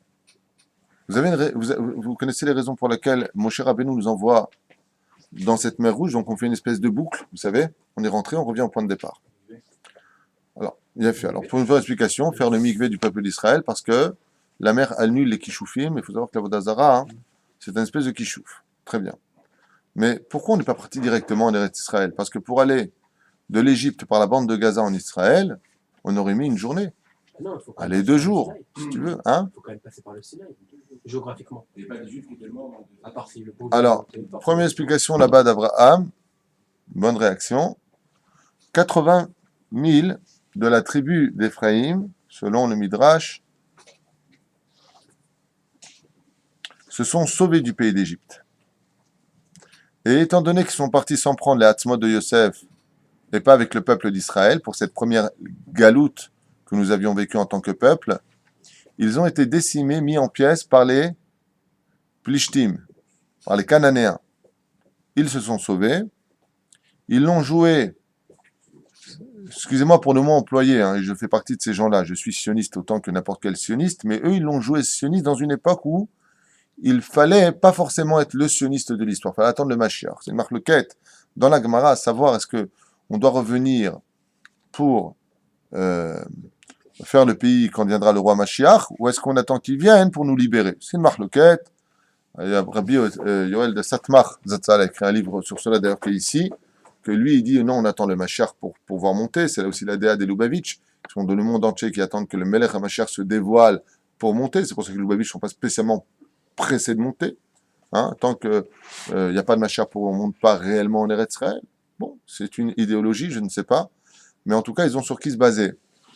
Vous connaissez les raisons pour lesquelles Moshe Rabbeinu nous envoie dans cette mer Rouge, donc on fait une espèce de boucle, vous savez, on est rentré, on revient au point de départ. Alors, il a fait. Alors, pour une vraie explication, faire le mikvé du peuple d'Israël, parce que la mer annule les kishoufim, mais il faut savoir que la Vodazara, hein, c'est une espèce de kishouf. Très bien. Mais pourquoi on n'est pas parti directement en Eretz Israël? Parce que pour aller de l'Égypte par la bande de Gaza en Israël, on aurait mis une journée. Non, il faut quand même Allez, passer 2 par le jours, Sinaï. si tu veux. Hein? Il faut quand même passer par le Sinaï, géographiquement. Il n'y a pas des juifs qui étaient morts. À part si le bon Alors, Dieu est première explication là-bas d'Abraham, bonne réaction. 80 000 de la tribu d'Éphraïm, selon le Midrash, se sont sauvés du pays d'Égypte. Et étant donné qu'ils sont partis sans prendre les Hatzmot de Yosef et pas avec le peuple d'Israël pour cette première galoute que nous avions vécue en tant que peuple, ils ont été décimés, mis en pièces par les Plishtim, par les Cananéens. Ils se sont sauvés, ils l'ont joué, excusez-moi pour le mot employé, hein, je fais partie de ces gens-là, je suis sioniste autant que n'importe quel sioniste, mais eux, ils l'ont joué sioniste dans une époque où il fallait pas forcément être le sioniste de l'histoire, il fallait attendre le Mashiach. C'est une marque le quête dans la Gemara, à savoir est-ce que on doit revenir pour faire le pays quand viendra le roi Mashiach, ou est-ce qu'on attend qu'il vienne pour nous libérer? C'est une marque le quête. Il y a Rabbi Yoel de Satmar Zatzal a écrit un livre sur cela d'ailleurs qui est ici, que lui il dit non, on attend le Mashiach pour pouvoir monter. C'est là aussi la DA des Lubavitch, qui sont dans le monde entier, qui attendent que le Melech HaMashiach se dévoile pour monter. C'est pour ça que les Lubavitch ne sont pas spécialement pressés de monter. Hein, tant qu'il n'y a pas de Mashiach pour on ne monte pas réellement en Eretz Israël. Bon, c'est une idéologie, je ne sais pas. Mais en tout cas, ils ont sur qui se baser.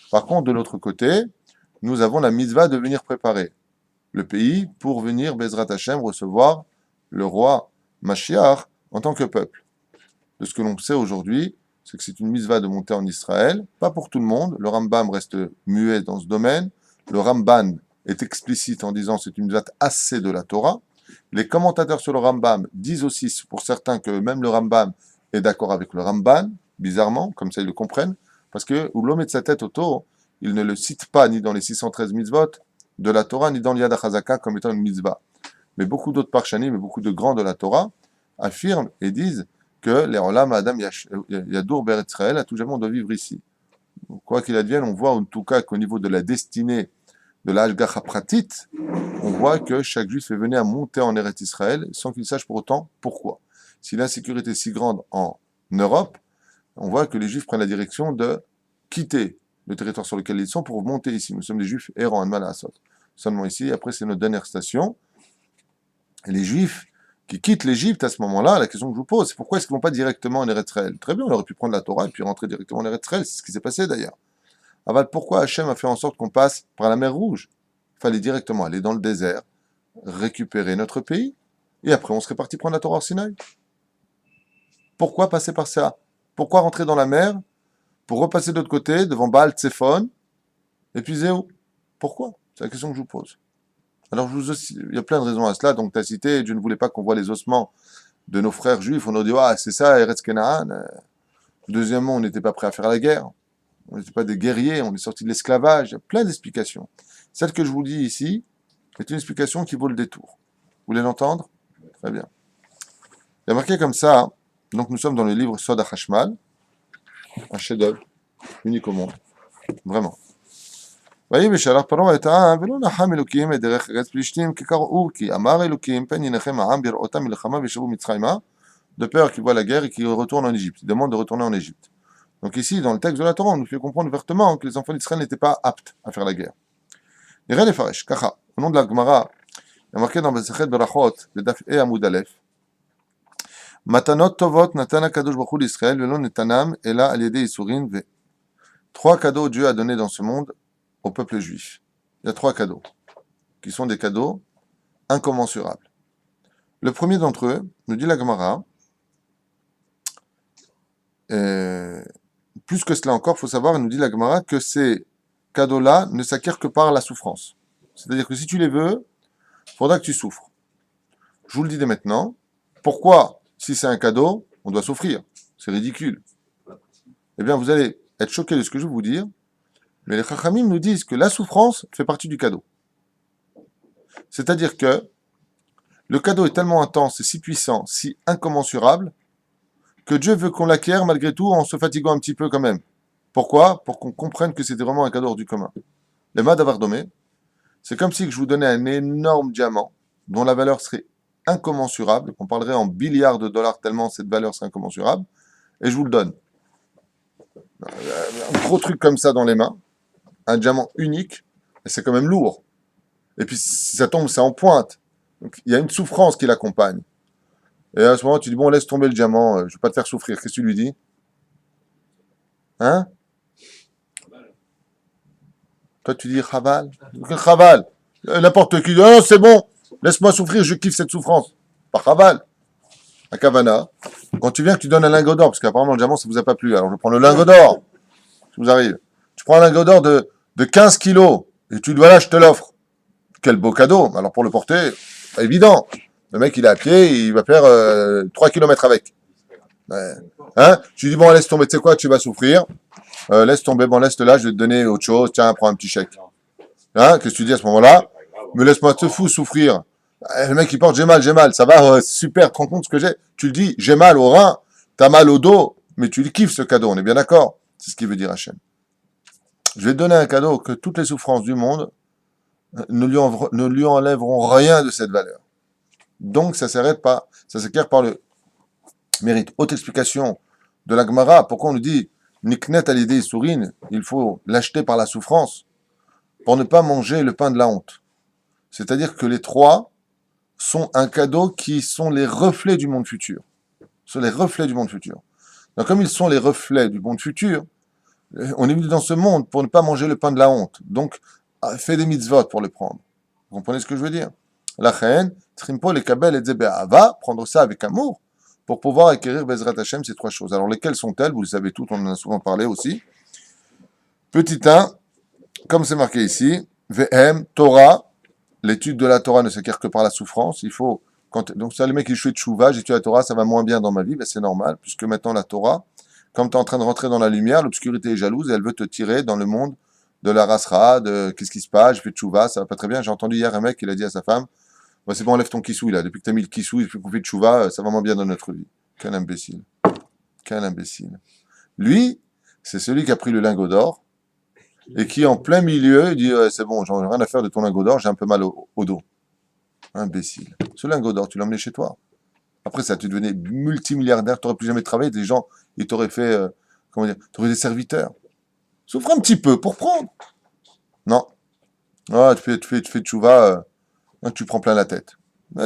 Par contre, de l'autre côté, nous avons la mitzvah de venir préparer le pays pour venir, Bezrat Hashem, recevoir le roi Mashiach en tant que peuple. De ce que l'on sait aujourd'hui, c'est que c'est une mitzvah de monter en Israël, pas pour tout le monde. Le Rambam reste muet dans ce domaine. Le Ramban est explicite en disant c'est une mitzvah assez de la Torah. Les commentateurs sur le Rambam disent aussi, pour certains, que même le Rambam est d'accord avec le Ramban, bizarrement, comme ça ils le comprennent, parce que où l'homme met de sa tête autour, il ne le cite pas ni dans les 613 mitzvot de la Torah, ni dans l'Yad HaChazaka comme étant une mitzvah. Mais beaucoup d'autres parshanim et beaucoup de grands de la Torah affirment et disent que les Olam Adam Yadour Beretz Israël, à tout jamais on doit vivre ici. Donc, quoi qu'il advienne, on voit en tout cas qu'au niveau de la destinée de la Hashgacha Pratit, on voit que chaque juif est venu à monter en Eretz Israël sans qu'il sache pour autant pourquoi. Si l'insécurité est si grande en Europe, on voit que les juifs prennent la direction de quitter le territoire sur lequel ils sont pour monter ici. Nous sommes des juifs errants, en Malassot. Seulement ici, après c'est notre dernière station. Et les juifs qui quittent l'Égypte à ce moment-là, la question que je vous pose, c'est pourquoi est-ce qu'ils ne vont pas directement en Eretz Israël? Très bien, on aurait pu prendre la Torah et puis rentrer directement en Eretz Israël, c'est ce qui s'est passé d'ailleurs. Aval, pourquoi Hachem a fait en sorte qu'on passe par la mer Rouge? Il fallait directement aller dans le désert, récupérer notre pays, et après on serait parti prendre la Torah au Sinaï. Pourquoi passer par ça? Pourquoi rentrer dans la mer pour repasser de l'autre côté, devant Baal Tsephon, et puis Zéou? Pourquoi? C'est la question que je vous pose. Alors, il y a plein de raisons à cela, donc tu as cité, Dieu ne voulait pas qu'on voit les ossements de nos frères juifs, on nous dit, ah, c'est ça, Eretz Kenaan. Deuxièmement, on n'était pas prêt à faire la guerre, on n'était pas des guerriers, on est sorti de l'esclavage, il y a plein d'explications. Celle que je vous dis ici est une explication qui vaut le détour. Vous voulez l'entendre? Très bien. Il y a marqué comme ça, donc nous sommes dans le livre Sod HaChashmal, un chef-d'œuvre, unique au monde, vraiment. ויהי בשלח פרעה את העם ולא נחם אלוקים את דרך ארץ פלישתים כי קראו כי אמר אלוקים פן ינחם העם בראותם מלחמה וישבו מצרימה de peur qu'ils voient la guerre et qu'ils retournent en Égypte. Ils demandent de retourner en Égypte. Donc ici, dans le texte de la Torah, on nous fait comprendre ouvertement que les enfants d'Israël n'étaient pas aptes à faire la guerre. נראה לפרש, ככה, au nom de la Gemara, il y a marqué dans Masechet Berachot, le Daf E Amud Aleph, מתנות טובות נתן הקדוש ברוך הוא לישראל ולא נתנם אלא על ידי ייסורים ו... Trois cadeaux Dieu a donnés dans ce monde au peuple juif. Il y a 3 cadeaux, qui sont des cadeaux incommensurables. Le premier d'entre eux, nous dit la Gemara, plus que cela encore, il faut savoir, nous dit la Gemara, que ces cadeaux-là ne s'acquièrent que par la souffrance. C'est-à-dire que si tu les veux, il faudra que tu souffres. Je vous le dis dès maintenant, pourquoi, si c'est un cadeau, on doit souffrir? C'est ridicule. Eh bien, vous allez être choqués de ce que je vais vous dire, mais les Chachamim nous disent que la souffrance fait partie du cadeau. C'est-à-dire que le cadeau est tellement intense et si puissant, si incommensurable, que Dieu veut qu'on l'acquiert malgré tout en se fatiguant un petit peu quand même. Pourquoi? Pour qu'on comprenne que c'était vraiment un cadeau hors du commun. Les Mad Avardomé, C'est comme si je vous donnais un énorme diamant dont la valeur serait incommensurable, qu'on parlerait en milliards de dollars tellement cette valeur serait incommensurable, et je vous le donne. Un gros truc comme ça dans les mains, un diamant unique, et c'est quand même lourd. Et puis si ça tombe, c'est en pointe. Donc il y a une souffrance qui l'accompagne. Et à ce moment, tu dis, bon, laisse tomber le diamant, je ne vais pas te faire souffrir. Qu'est-ce que tu lui dis? Hein? Toi, tu dis Chaval. Quel Chaval? N'importe qui dit, oh, c'est bon, laisse-moi souffrir, je kiffe cette souffrance. Pas Chaval. Un Kavana. Quand tu viens, que tu donnes un lingot d'or, parce qu'apparemment le diamant, ça vous a pas plu. Alors je prends le lingot d'or. Ça vous arrive. Tu prends un lingot d'or de 15 kilos, et tu dis, voilà, je te l'offre. Quel beau cadeau. Alors pour le porter, pas évident. Le mec, il est à pied, il va faire 3 kilomètres avec. Ouais. Hein? Tu dis, bon, laisse tomber, tu sais quoi, tu vas souffrir. Laisse tomber, bon, laisse-le là, je vais te donner autre chose. Tiens, prends un petit chèque. Hein? Qu'est-ce que tu dis à ce moment-là? Mais laisse-moi te fou souffrir. Le mec, il porte, j'ai mal. Ça va, super, tu te rends compte ce que j'ai? Tu le dis, j'ai mal au rein, t'as mal au dos, mais tu le kiffes ce cadeau, on est bien d'accord? C'est ce qu'il veut dire Hachem. Je vais te donner un cadeau que toutes les souffrances du monde ne lui enlèveront rien de cette valeur. Donc, ça s'arrête pas, ça s'acquiert par le mérite. Haute explication de la Gemara, pourquoi on nous dit Niknet à l'idée sourine, il faut l'acheter par la souffrance pour ne pas manger le pain de la honte. C'est-à-dire que les trois sont un cadeau qui sont les reflets du monde futur. Sont les reflets du monde futur. Donc, comme ils sont les reflets du monde futur, on est venu dans ce monde pour ne pas manger le pain de la honte. Donc, fais des mitzvot pour le prendre. Vous comprenez ce que je veux dire? La reine, Trimpo, les Kabel et va prendre ça avec amour pour pouvoir acquérir Bezrat Hashem ces trois choses. Alors, lesquelles sont-elles? Vous le savez toutes, on en a souvent parlé aussi. Petit 1, comme c'est marqué ici, VM, Torah, l'étude de la Torah ne s'acquiert que par la souffrance. Il faut, donc ça, les mecs qui jouent de Tchouva, j'étudie la Torah, ça va moins bien dans ma vie, ben c'est normal, puisque maintenant la Torah, comme tu es en train de rentrer dans la lumière, l'obscurité est jalouse et elle veut te tirer dans le monde de la rasra, de qu'est-ce qui se passe, je fais Tchouva, ça va pas très bien. J'ai entendu hier un mec, il a dit à sa femme, bah, c'est bon, enlève ton kissou là, depuis que tu as mis le kissou, depuis qu'on fait Tchouva, ça va moins bien dans notre vie. Quel imbécile. Quel imbécile. Lui, c'est celui qui a pris le lingot d'or et qui, en plein milieu, dit c'est bon, j'en ai rien à faire de ton lingot d'or, j'ai un peu mal au dos. Imbécile. Ce lingot d'or, tu l'as emmené chez toi. Après ça, tu devenais multimilliardaire, tu n'aurais plus jamais travaillé, des gens, ils t'auraient fait, comment dire, tu aurais des serviteurs. Souffre un petit peu pour prendre. Non. Ah, tu fais tchouva, tu prends plein la tête. Va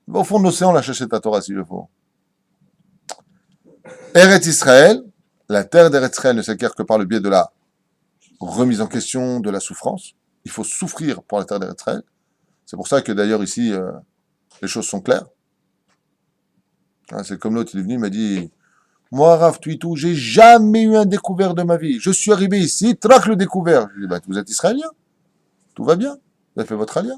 au fond de l'océan, la chercher ta Torah s'il le faut. Eretz Israël, la terre d'Eretz Israël ne s'acquiert que par le biais de la remise en question, de la souffrance. Il faut souffrir pour la terre d'Eretz Israël. C'est pour ça que d'ailleurs ici, les choses sont claires. Hein, c'est comme l'autre, il est venu, il m'a dit, moi, Rav Tuitou, j'ai jamais eu un découvert de ma vie. Je suis arrivé ici, traque le découvert. Je lui ai dit, bah, vous êtes israélien. Tout va bien. Vous avez fait votre alia.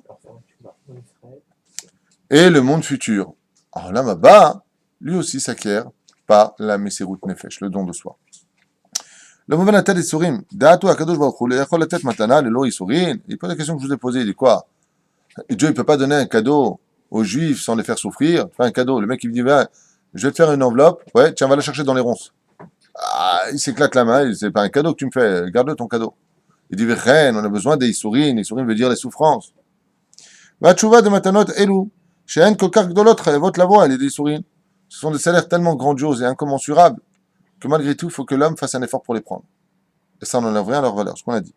Et le monde futur. Alors là, Maba, lui aussi s'acquiert par la Messirut Nefesh, le don de soi. Le mauvais natal des sourim. Da'atou akadosh baruch hu, le'echol la tête matana, le lo isurin. Il pose la question que je vous ai posée. Il dit quoi? Et Dieu, il peut pas donner un cadeau aux Juifs sans les faire souffrir. Enfin, un cadeau. Le mec, il me dit, bah, je vais te faire une enveloppe. Ouais, tiens, va la chercher dans les ronces. Ah, il s'éclate la main. C'est pas un cadeau que tu me fais. Garde-le ton cadeau. Il dit, reine, on a besoin des isurin. Les isurin veut dire les souffrances. Va tchouva de matanot elou. Chez un kokar gdolot, chayavot la voix, les isurin. Ce sont des salaires tellement grandioses et incommensurables que malgré tout, il faut que l'homme fasse un effort pour les prendre. Et ça n'enlève rien à leur valeur, ce qu'on a dit.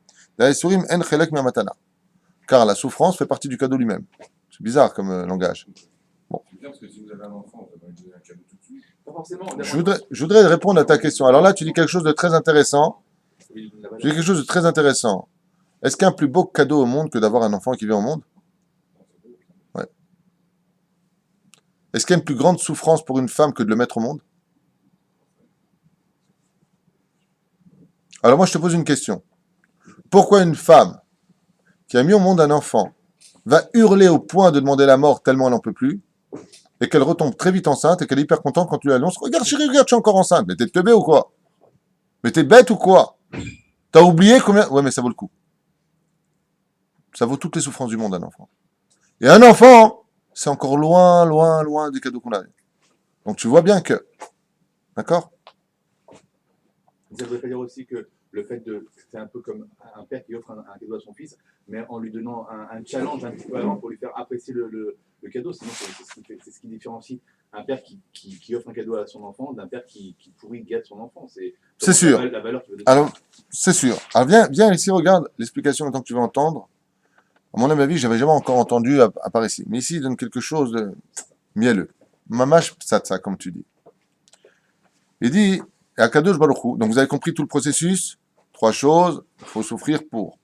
Car la souffrance fait partie du cadeau lui-même. C'est bizarre comme langage. Bon. C'est bien parce que si vous avez un enfant, vous avez donné un cadeau tout de suite. Pas forcément. Je voudrais répondre à ta question. Alors là, tu dis quelque chose de très intéressant. Est-ce qu'il y a un plus beau cadeau au monde que d'avoir un enfant qui vient au monde? Ouais. Est-ce qu'il y a une plus grande souffrance pour une femme que de le mettre au monde? Alors moi, je te pose une question. Pourquoi une femme qui a mis au monde un enfant va hurler au point de demander la mort tellement elle n'en peut plus, et qu'elle retombe très vite enceinte, et qu'elle est hyper contente quand tu lui annonces « Regarde chérie, regarde, je suis encore enceinte. » Mais t'es teubé ou quoi? Mais t'es bête ou quoi? T'as oublié combien? Ouais, mais ça vaut le coup. Ça vaut toutes les souffrances du monde, un enfant. Et un enfant, c'est encore loin, loin, loin des cadeaux qu'on a. Donc tu vois bien que... D'accord? Ça ne veut pas dire aussi que le fait de, c'est un peu comme un père qui offre un cadeau à son fils, mais en lui donnant un challenge un petit peu avant pour lui faire apprécier le cadeau. Sinon, c'est ce qui différencie un père qui offre un cadeau à son enfant d'un père qui pourrit, gâte son enfant. C'est sûr. La valeur qu'il veut donner. Alors, c'est sûr. Alors, viens ici, regarde l'explication maintenant que tu vas entendre. À mon avis, j'avais jamais encore entendu à part ici. Mais ici, il donne quelque chose de mielleux. Mamash psatsa, comme tu dis. Il dit, Akadosh Baruch Hu, donc vous avez compris tout le processus, 3 choses, il faut souffrir pour.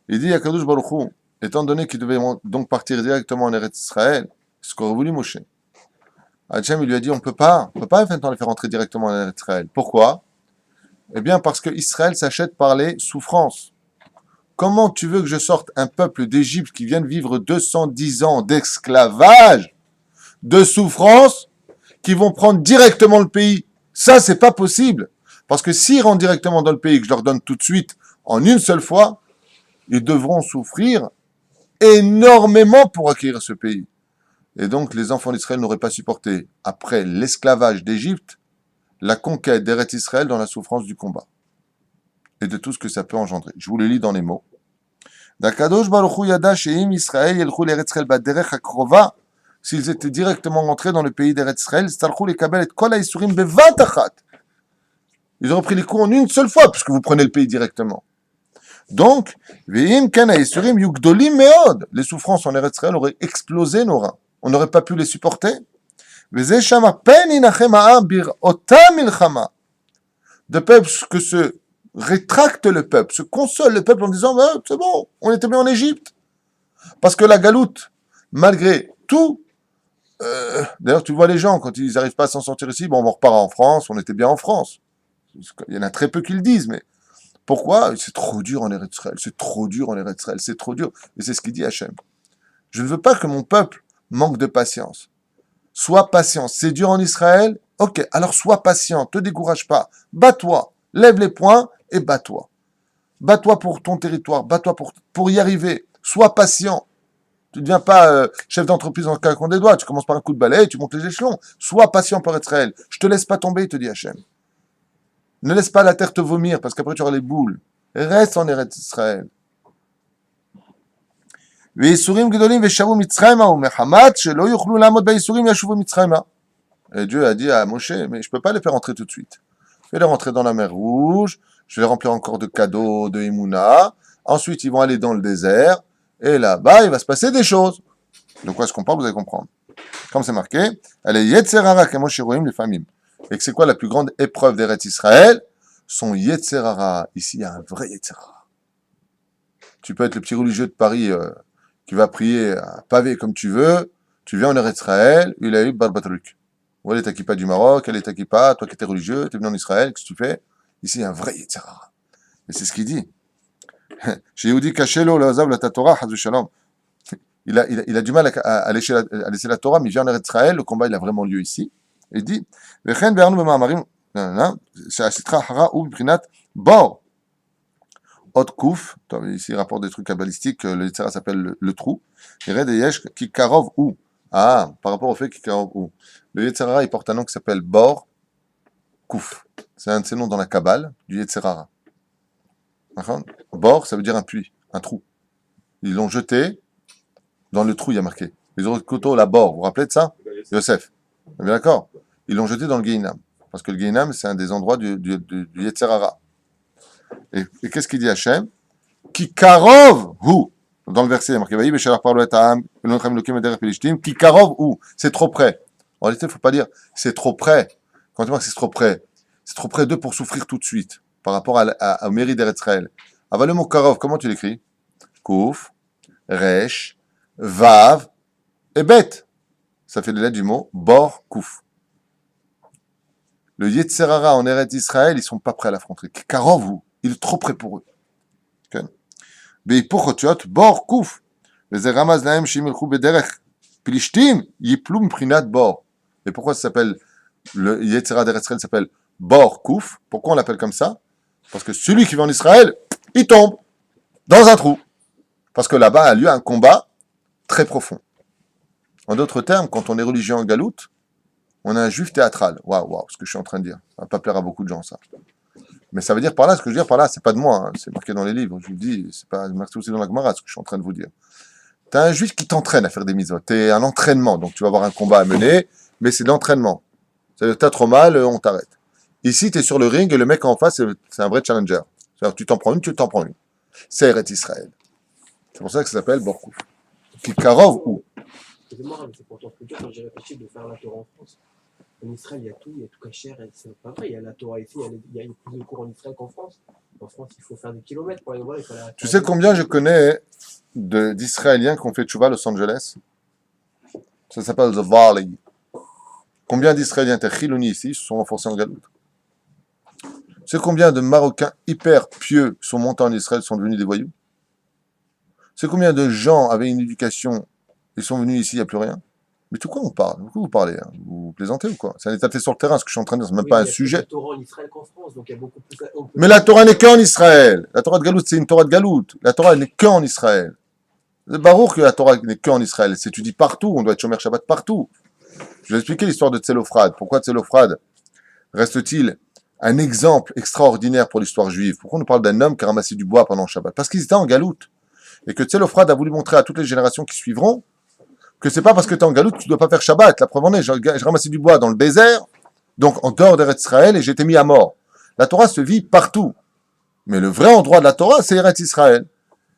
Il dit, Akadosh Baruch Hu, étant donné qu'il devait donc partir directement en Eretz Israël, ce qu'aurait voulu Moshe. Hachem, il lui a dit, on peut pas maintenant les faire entrer directement en Eretz Israël. Pourquoi? Eh bien, parce que Israël s'achète par les souffrances. Comment tu veux que je sorte un peuple d'Égypte qui vient de vivre 210 ans d'esclavage, de souffrance, qui vont prendre directement le pays? Ça, c'est pas possible. Parce que s'ils rentrent directement dans le pays, que je leur donne tout de suite, en une seule fois, ils devront souffrir énormément pour acquérir ce pays. Et donc, les enfants d'Israël n'auraient pas supporté, après l'esclavage d'Égypte, la conquête d'Eretz Israël dans la souffrance du combat. Et de tout ce que ça peut engendrer. Je vous le lis dans les mots. D'Akadosh Baruch Hu yada she'im Israël yelchou l'Eretz Israël b'derech hakrova, s'ils étaient directement entrés dans le pays d'Eretz Israël, starchou lekabel et kol ha'isurim bevat achat. Ils auraient pris les coups en une seule fois, puisque vous prenez le pays directement. Donc, ve'im kan ha'isurim yugdolim meod, les souffrances en Eretz Israël auraient explosé nos reins. On n'aurait pas pu les supporter. Ve'zeh shama pen inachem ha'am bir'ota milchama. De peuple que se rétracte le peuple, se console le peuple en disant c'est bon, on était bien en Égypte. Parce que la galoute, malgré tout, d'ailleurs tu vois les gens, quand ils n'arrivent pas à s'en sortir ici, bon on repart en France, on était bien en France. Il y en a très peu qui le disent, mais pourquoi? C'est trop dur en Eretz Israël, c'est trop dur en Eretz Israël, c'est trop dur. Et c'est ce qu'il dit Hachem. Je ne veux pas que mon peuple manque de patience. Sois patient. C'est dur en Israël? Ok, alors sois patient, te décourage pas. Bats-toi, lève les poings et bats-toi. Bats-toi pour ton territoire, bats-toi pour y arriver. Sois patient. Tu ne deviens pas chef d'entreprise en claquant des doigts. Tu commences par un coup de balai et tu montes les échelons. Sois patient pour Israël. Je te laisse pas tomber, te dit Hachem. Ne laisse pas la terre te vomir parce qu'après tu auras les boules. Reste en Eretz Israël. Et Dieu a dit à Moshe, mais je ne peux pas les faire rentrer tout de suite. Je vais les rentrer dans la mer Rouge, je vais les remplir encore de cadeaux, de Emouna. Ensuite, ils vont aller dans le désert. Et là-bas, il va se passer des choses. De quoi est-ce qu'on parle, vous allez comprendre. Comme c'est marqué, elle est Yetzerara, Kamoshiroim, les familles. Et que c'est quoi la plus grande épreuve d'Eretz Israël? Son Yetzerara. Ici, il y a un vrai Yetzerara. Tu peux être le petit religieux de Paris qui va prier à pavé comme tu veux. Tu viens en Eretz Israël, il a eu Barbatruk. Où elle est ta kippa du Maroc, elle est ta kippa, toi qui étais religieux, tu es venu en Israël, qu'est-ce que tu fais? Ici, il y a un vrai Yetzerara. Et c'est ce qu'il dit. Chez Yehudi Kachelo, le Hazav, la Torah, Hazu Shalom. Il a du mal à laisser la Torah, mais il vient en Eretz Israël, le combat il a vraiment lieu ici. Et il dit, Vechen be'arnu b'ma'amarim, she'asitra hara ou b'prinat bor. Ot kouf, ici il rapporte des trucs kabbalistiques, le Yetzerara s'appelle le trou. Et red yesh ki karov ou. Ah, par rapport au fait ki karov ou. Le Yetzerara, il porte un nom qui s'appelle bor kouf. C'est un de ses noms dans la Kabbale du Yetzerara. Bor, ça veut dire un puits, un trou. Ils l'ont jeté dans le trou, il y a marqué. Les autres couteaux, la bord, vous vous rappelez de ça? Yosef. Bien d'accord? Ils l'ont jeté dans le Gehinam. Parce que le Gehinam, c'est un des endroits du Yetzerara. Et qu'est-ce qu'il dit Hachem? Ki karov hu. Dans le verset, il y a marqué Vaï Beshalach parlo et Ha'am, Elonachem Elokim Ederech Pelishtim. Ki karov hu. C'est trop près. En réalité, il ne faut pas dire c'est trop près. Quand tu vois que c'est trop près d'eux pour souffrir tout de suite. Par rapport au mérite d'Eretz Israël. Avant le mot karov, comment tu l'écris? Kouf, resh, vav et bet. Ça fait les lettres du mot bor kouf. Le Yetzerara en Eretz Israël, ils ne sont pas prêts à l'affronter. Karov, il est trop près pour eux. Beipochotiot, bor kouf. Les Ramaz Naem Shimilchou Bederech. Pilishtim, Yiplum Prinat bor. Et pourquoi ça s'appelle, le Yetzerara d'Eretz Israël s'appelle bor kouf? Pourquoi on l'appelle comme ça? Parce que celui qui va en Israël, il tombe dans un trou. Parce que là-bas a lieu un combat très profond. En d'autres termes, quand on est religieux en galoute, on a un juif théâtral. Waouh, ce que je suis en train de dire. Ça ne va pas plaire à beaucoup de gens, ça. Mais ça veut dire par là, ce que je veux dire par là, c'est pas de moi, hein, c'est marqué dans les livres, je vous le dis, c'est pas marqué aussi dans la Gemara, ce que je suis en train de vous dire. T'as un juif qui t'entraîne à faire des mitzvot, t'es un entraînement, donc tu vas avoir un combat à mener, mais c'est de l'entraînement. C'est-à-dire, t'as trop mal, on t'arrête. Ici, t'es sur le ring et le mec en face, c'est un vrai challenger. C'est-à-dire, tu t'en prends une, tu t'en prends une. C'est Eretz Israël. C'est pour ça que ça s'appelle Borkouf. Kikarov ou. Excusez-moi, mais c'est pourtant plus dur quand j'ai réfléchi de faire la Torah en France. En Israël, il y a tout cachère, c'est pas vrai. Il y a la Torah ici, il y a plus de cours en Israël qu'en France. En France, il faut faire des kilomètres pour aller voir. Tu sais combien je connais d'Israéliens qui ont fait tchouva à Los Angeles? Ça s'appelle The Valley. Combien d'Israéliens Chilouni ici se sont renforcés en Galoute? Tu sais combien de Marocains hyper pieux sont montés en Israël sont devenus des voyous? Tu sais combien de gens avaient une éducation et sont venus ici, il n'y a plus rien? Mais de quoi on parle? De quoi vous parlez? Hein? Vous plaisantez ou quoi? C'est un état fait sur le terrain, ce que je suis en train de dire, c'est même pas un sujet. La Torah en Israël qu'en France, donc il y a beaucoup plus. Mais la Torah n'est qu'en Israël. La Torah de Galoute, c'est une Torah de Galoute. La Torah n'est qu'en Israël. C'est barour que la Torah n'est qu'en Israël. C'est étudié partout. On doit être Shomer Shabbat partout. Je vais expliquer l'histoire de Tzélophrade. Pourquoi Tzélophrade reste-t-il un exemple extraordinaire pour l'histoire juive? Pourquoi on nous parle d'un homme qui a ramassé du bois pendant le Shabbat? Parce qu'ils étaient en Galoute. Et que Tzélophrade a voulu montrer à toutes les générations qui suivront que c'est pas parce que tu es en Galoute que tu dois pas faire Shabbat. La preuve en est, j'ai ramassé du bois dans le désert, donc en dehors d'Eretz Israël, et j'ai été mis à mort. La Torah se vit partout. Mais le vrai endroit de la Torah, c'est Eretz Israël.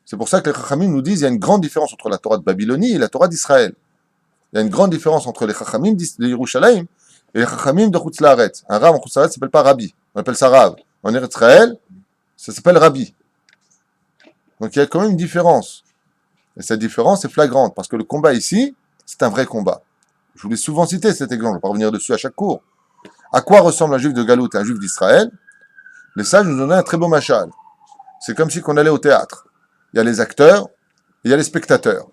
C'est pour ça que les Chachamim nous disent qu'il y a une grande différence entre la Torah de Babylonie et la Torah d'Israël. Il y a une grande différence entre les Chachamim de Yerushalayim et les Chachamim de Chutz Laaretz. Un Rav en Chutz Laaretz ne s'appelle pas Rabbi, on appelle ça Rav. En Eretz Israël, ça s'appelle Rabbi. Donc il y a quand même une différence. Et cette différence est flagrante, parce que le combat ici, c'est un vrai combat. Je vous l'ai souvent cité cet exemple, je ne vais pas revenir dessus à chaque cours. À quoi ressemble un juif de Galoute et un juif d'Israël? Les sages nous donnaient un très beau machal. C'est comme si on allait au théâtre. Il y a les acteurs, et il y a les spectateurs.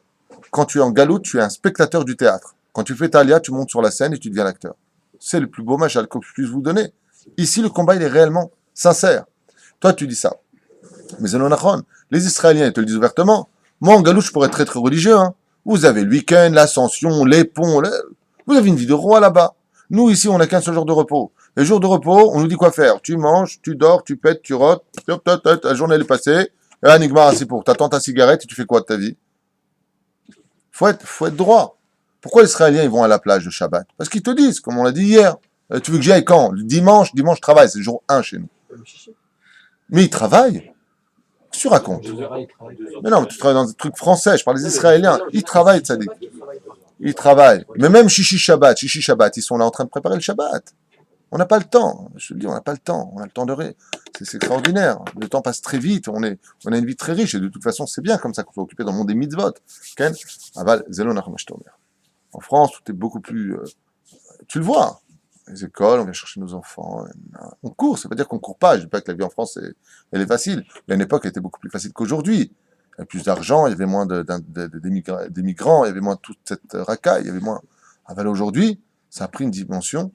Quand tu es en Galoute, tu es un spectateur du théâtre. Quand tu fais Talia, tu montes sur la scène et tu deviens l'acteur. C'est le plus beau machal que je puisse vous donner. Ici, le combat, il est réellement sincère. Toi, tu dis ça. Mais c'est non achon. Les Israéliens, ils te le disent ouvertement. Moi, en Galoute, je pourrais être très, très religieux. Hein. Vous avez le week-end, l'ascension, les ponts. Vous avez une vie de roi là-bas. Nous, ici, on n'a qu'un seul jour de repos. Les jours de repos, on nous dit quoi faire. Tu manges, tu dors, tu pètes, tu rotes. La journée, elle est passée. Et là, Nigmar, c'est pour. T'attends ta cigarette et tu fais quoi de ta vie? Faut être droit. Pourquoi les Israéliens, ils vont à la plage de Shabbat? Parce qu'ils te disent, comme on l'a dit hier. Tu veux que j'y aille quand? Le dimanche, je travaille. C'est le jour 1 chez nous. Mais ils travaillent. Qu'est-ce que tu racontes? Mais non, tu travailles dans des trucs français, je parle des Israéliens. Ils travaillent, ça dit. Ils travaillent. Mais même Shishi Shabbat, ils sont là en train de préparer le Shabbat. On n'a pas le temps. Je te le dis, on n'a pas le temps. On a le temps de rire. C'est extraordinaire. Le temps passe très vite. On a une vie très riche. Et de toute façon, c'est bien comme ça qu'on soit occupé dans le monde des mitzvot. En France, tout est beaucoup plus... tu le vois. Les écoles, on vient chercher nos enfants. On court, ça veut pas dire qu'on court pas. Je dis pas que la vie en France, elle est facile. Mais à une époque, elle était beaucoup plus facile qu'aujourd'hui. Il y avait plus d'argent, il y avait moins d'émigrants, il y avait moins toute cette racaille, il y avait moins... Aujourd'hui, ça a pris une dimension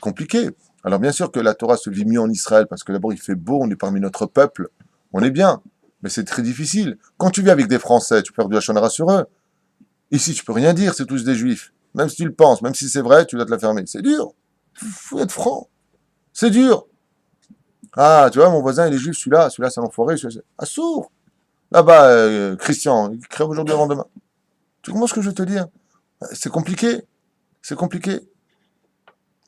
compliquée. Alors bien sûr que la Torah se vit mieux en Israël, parce que d'abord il fait beau, on est parmi notre peuple, on est bien. Mais c'est très difficile. Quand tu vis avec des Français, tu peux faire du Lachon Hara sur eux. Ici, tu peux rien dire, c'est tous des Juifs. Même si tu le penses, même si c'est vrai, tu dois te la fermer. C'est dur. Faut être franc. C'est dur. Ah, tu vois, mon voisin, il est juif, celui-là, c'est un enfoiré. Ah, sourd. Là-bas, Christian, il crève aujourd'hui avant demain. Tu comprends ce que je veux te dire? C'est compliqué. C'est compliqué.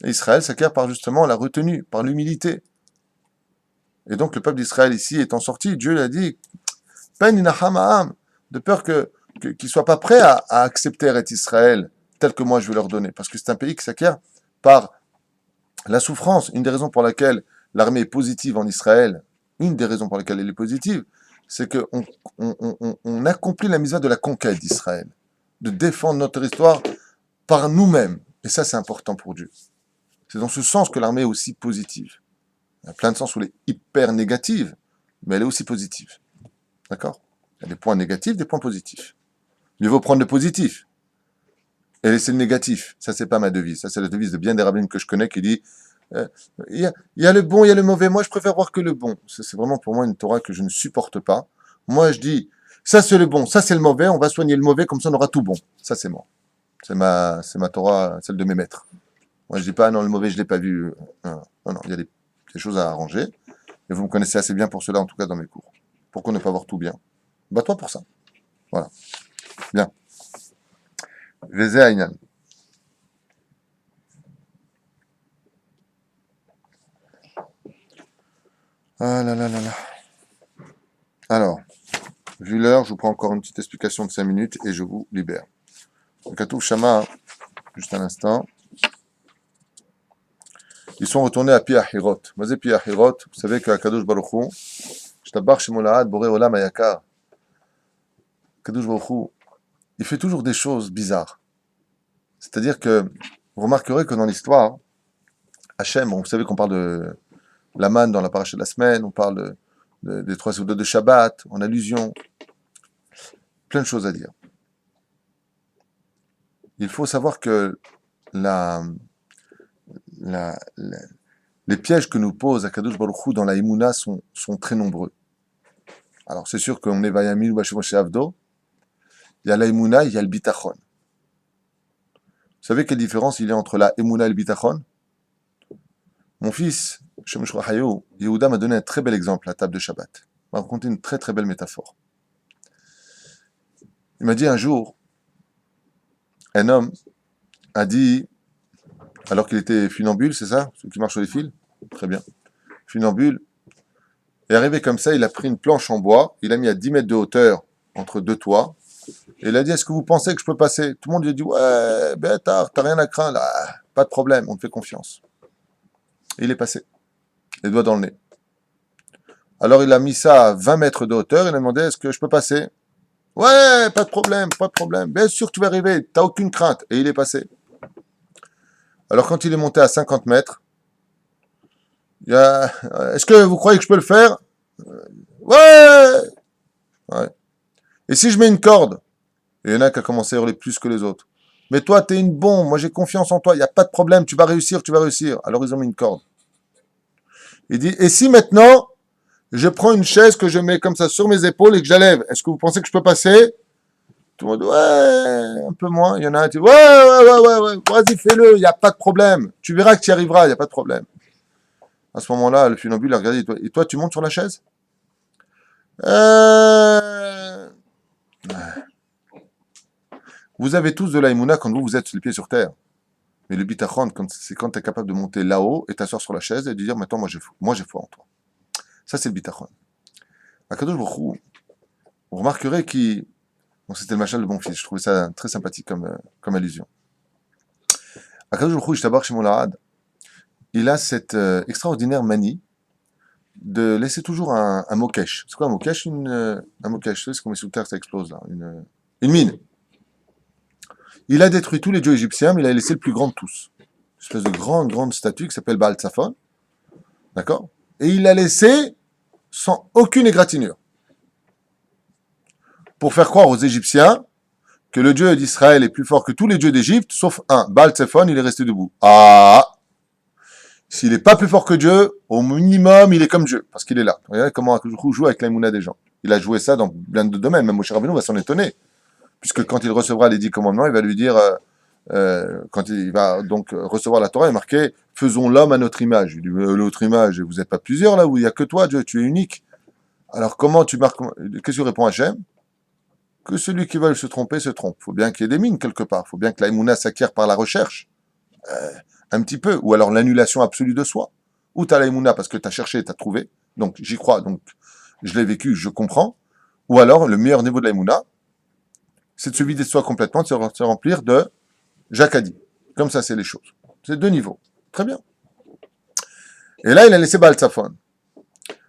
Et Israël s'acquiert par justement la retenue, par l'humilité. Et donc, le peuple d'Israël ici étant sorti, Dieu l'a dit, Pen inacham ha'am, de peur qu'ils ne soient pas prêts à accepter Eretz Israël tel que moi je vais leur donner. Parce que c'est un pays qui s'acquiert par la souffrance. Une des raisons pour laquelle l'armée est positive en Israël, une des raisons pour lesquelles elle est positive, c'est qu'on accomplit la mise de la conquête d'Israël, de défendre notre territoire par nous-mêmes. Et ça, c'est important pour Dieu. C'est dans ce sens que l'armée est aussi positive. Il y a plein de sens où elle est hyper négative, mais elle est aussi positive. D'accord? Il y a des points négatifs, des points positifs. Mieux vaut prendre le positif et laisser le négatif. Ça, c'est pas ma devise. Ça, c'est la devise de bien des rabbins que je connais qui dit il y a le bon, il y a le mauvais. Moi, je préfère voir que le bon. C'est vraiment pour moi une Torah que je ne supporte pas. Moi, je dis ça, c'est le bon, ça, c'est le mauvais. On va soigner le mauvais, comme ça, on aura tout bon. Ça, c'est moi. C'est ma Torah, celle de mes maîtres. Moi, je dis pas non, le mauvais, je l'ai pas vu. Non, il y a des des choses à arranger. Et vous me connaissez assez bien pour cela, en tout cas dans mes cours. Pourquoi ne pas voir tout bien? Bats-toi pour ça. Voilà. Bien. Vezé Aïnan. Ah là là là là. Alors, vu l'heure, je vous prends encore une petite explication de 5 minutes et je vous libère. Le Katouf Shama, juste un instant. Ils sont retournés à Pi Hahirot. Mazé Pi Hahirot, vous savez que Kadosh Baruch Hu, Shtabar Shemolaad, Boré Olam Ayakar, Kadosh Baruch Hu, il fait toujours des choses bizarres. C'est-à-dire que, vous remarquerez que dans l'histoire, Hachem, vous savez qu'on parle de la manne dans la paracha de la semaine, on parle des 3 secondes de Shabbat, en allusion, plein de choses à dire. Il faut savoir que les pièges que nous pose Akadosh Baruch Hu dans la Emouna sont très nombreux. Alors c'est sûr qu'on est Vayamil ou Bashemoshe Avdo, il y a la Emouna, il y a le Bitachon. Vous savez quelle différence il y a entre la Emouna et le Bitachon? Mon fils, Shemesh Rahayo, Yehuda m'a donné un très bel exemple à la table de Shabbat. Il m'a raconté une très très belle métaphore. Il m'a dit un jour, un homme a dit, alors qu'il était funambule, c'est ça? Celui qui marche sur les fils? Très bien. Funambule. Et arrivé comme ça, il a pris une planche en bois, il a mis à 10 mètres de hauteur entre deux toits, et il a dit, est-ce que vous pensez que je peux passer? Tout le monde lui a dit, ouais, bêtard, t'as rien à craindre, ah, pas de problème, on te fait confiance. Et il est passé, les doigts dans le nez. Alors il a mis ça à 20 mètres de hauteur, il a demandé, est-ce que je peux passer? Ouais, pas de problème, bien sûr que tu vas arriver, t'as aucune crainte. Et il est passé. Alors quand il est monté à 50 mètres, il y a, est-ce que vous croyez que je peux le faire? Ouais. Et si je mets une corde? Et il y en a qui a commencé à hurler plus que les autres. Mais toi, t'es une bombe, moi j'ai confiance en toi, il n'y a pas de problème, tu vas réussir. Alors ils ont mis une corde. Il dit, et si maintenant, je prends une chaise que je mets comme ça sur mes épaules et que j'élève, est-ce que vous pensez que je peux passer? Tout le monde dit, ouais, un peu moins. Il y en a un qui dit, ouais, vas-y, fais-le, il n'y a pas de problème. Tu verras que tu y arriveras, il n'y a pas de problème. À ce moment-là, le funambule a regardé, et toi, tu montes sur la chaise? Vous avez tous de la Emouna quand vous êtes les pieds sur terre. Mais le bitachon, c'est quand tu es capable de monter là-haut et t'asseoir sur la chaise et de dire, maintenant, moi j'ai foi en toi. Ça, c'est le bitachon. Akadosh Baruch Hu, vous remarquerez qu'il... Donc c'était le machal de mon fils, je trouvais ça très sympathique comme allusion. Akadosh Baruch Hu, Yishtabach Shemo Lahad, il a cette extraordinaire manie de laisser toujours un mokesh. C'est quoi un mokesh? Un mokesh, c'est ce qu'on met sous terre, ça explose là. Une mine. Il a détruit tous les dieux égyptiens, mais il a laissé le plus grand de tous. Une espèce de grande statue qui s'appelle Baal Tzafon. D'accord? Et il l'a laissé sans aucune égratignure. Pour faire croire aux Égyptiens que le Dieu d'Israël est plus fort que tous les dieux d'Égypte, sauf un. Baal Tzafon, il est resté debout. Ah! S'il n'est pas plus fort que Dieu, au minimum, il est comme Dieu, parce qu'il est là. Regardez comment il joue avec l'aïmouna des gens. Il a joué ça dans plein de domaines. Même Moshe Rabbeinu va s'en étonner. Puisque quand il recevra les 10 commandements, il va lui dire, quand il va donc recevoir la Torah, il est marqué « Faisons l'homme à notre image ». Il dit « L'autre image, vous n'êtes pas plusieurs là où il n'y a que toi, Dieu, tu es unique. » Alors comment tu marques... Qu'est-ce que répond Hachem? Que celui qui veut se tromper se trompe. Il faut bien qu'il y ait des mines quelque part. Il faut bien que l'aïmouna s'acquiert par la recherche. Un petit peu. Ou alors l'annulation absolue de soi. Ou tu as l'aïmouna parce que tu as cherché, tu as trouvé. Donc j'y crois, donc je l'ai vécu, je comprends. Ou alors le meilleur niveau de l'aïmouna, c'est de se vider de soi complètement, de se remplir de Jacadi. Comme ça, c'est les choses. C'est 2 niveaux. Très bien. Et là, il a laissé Baal Tzafon.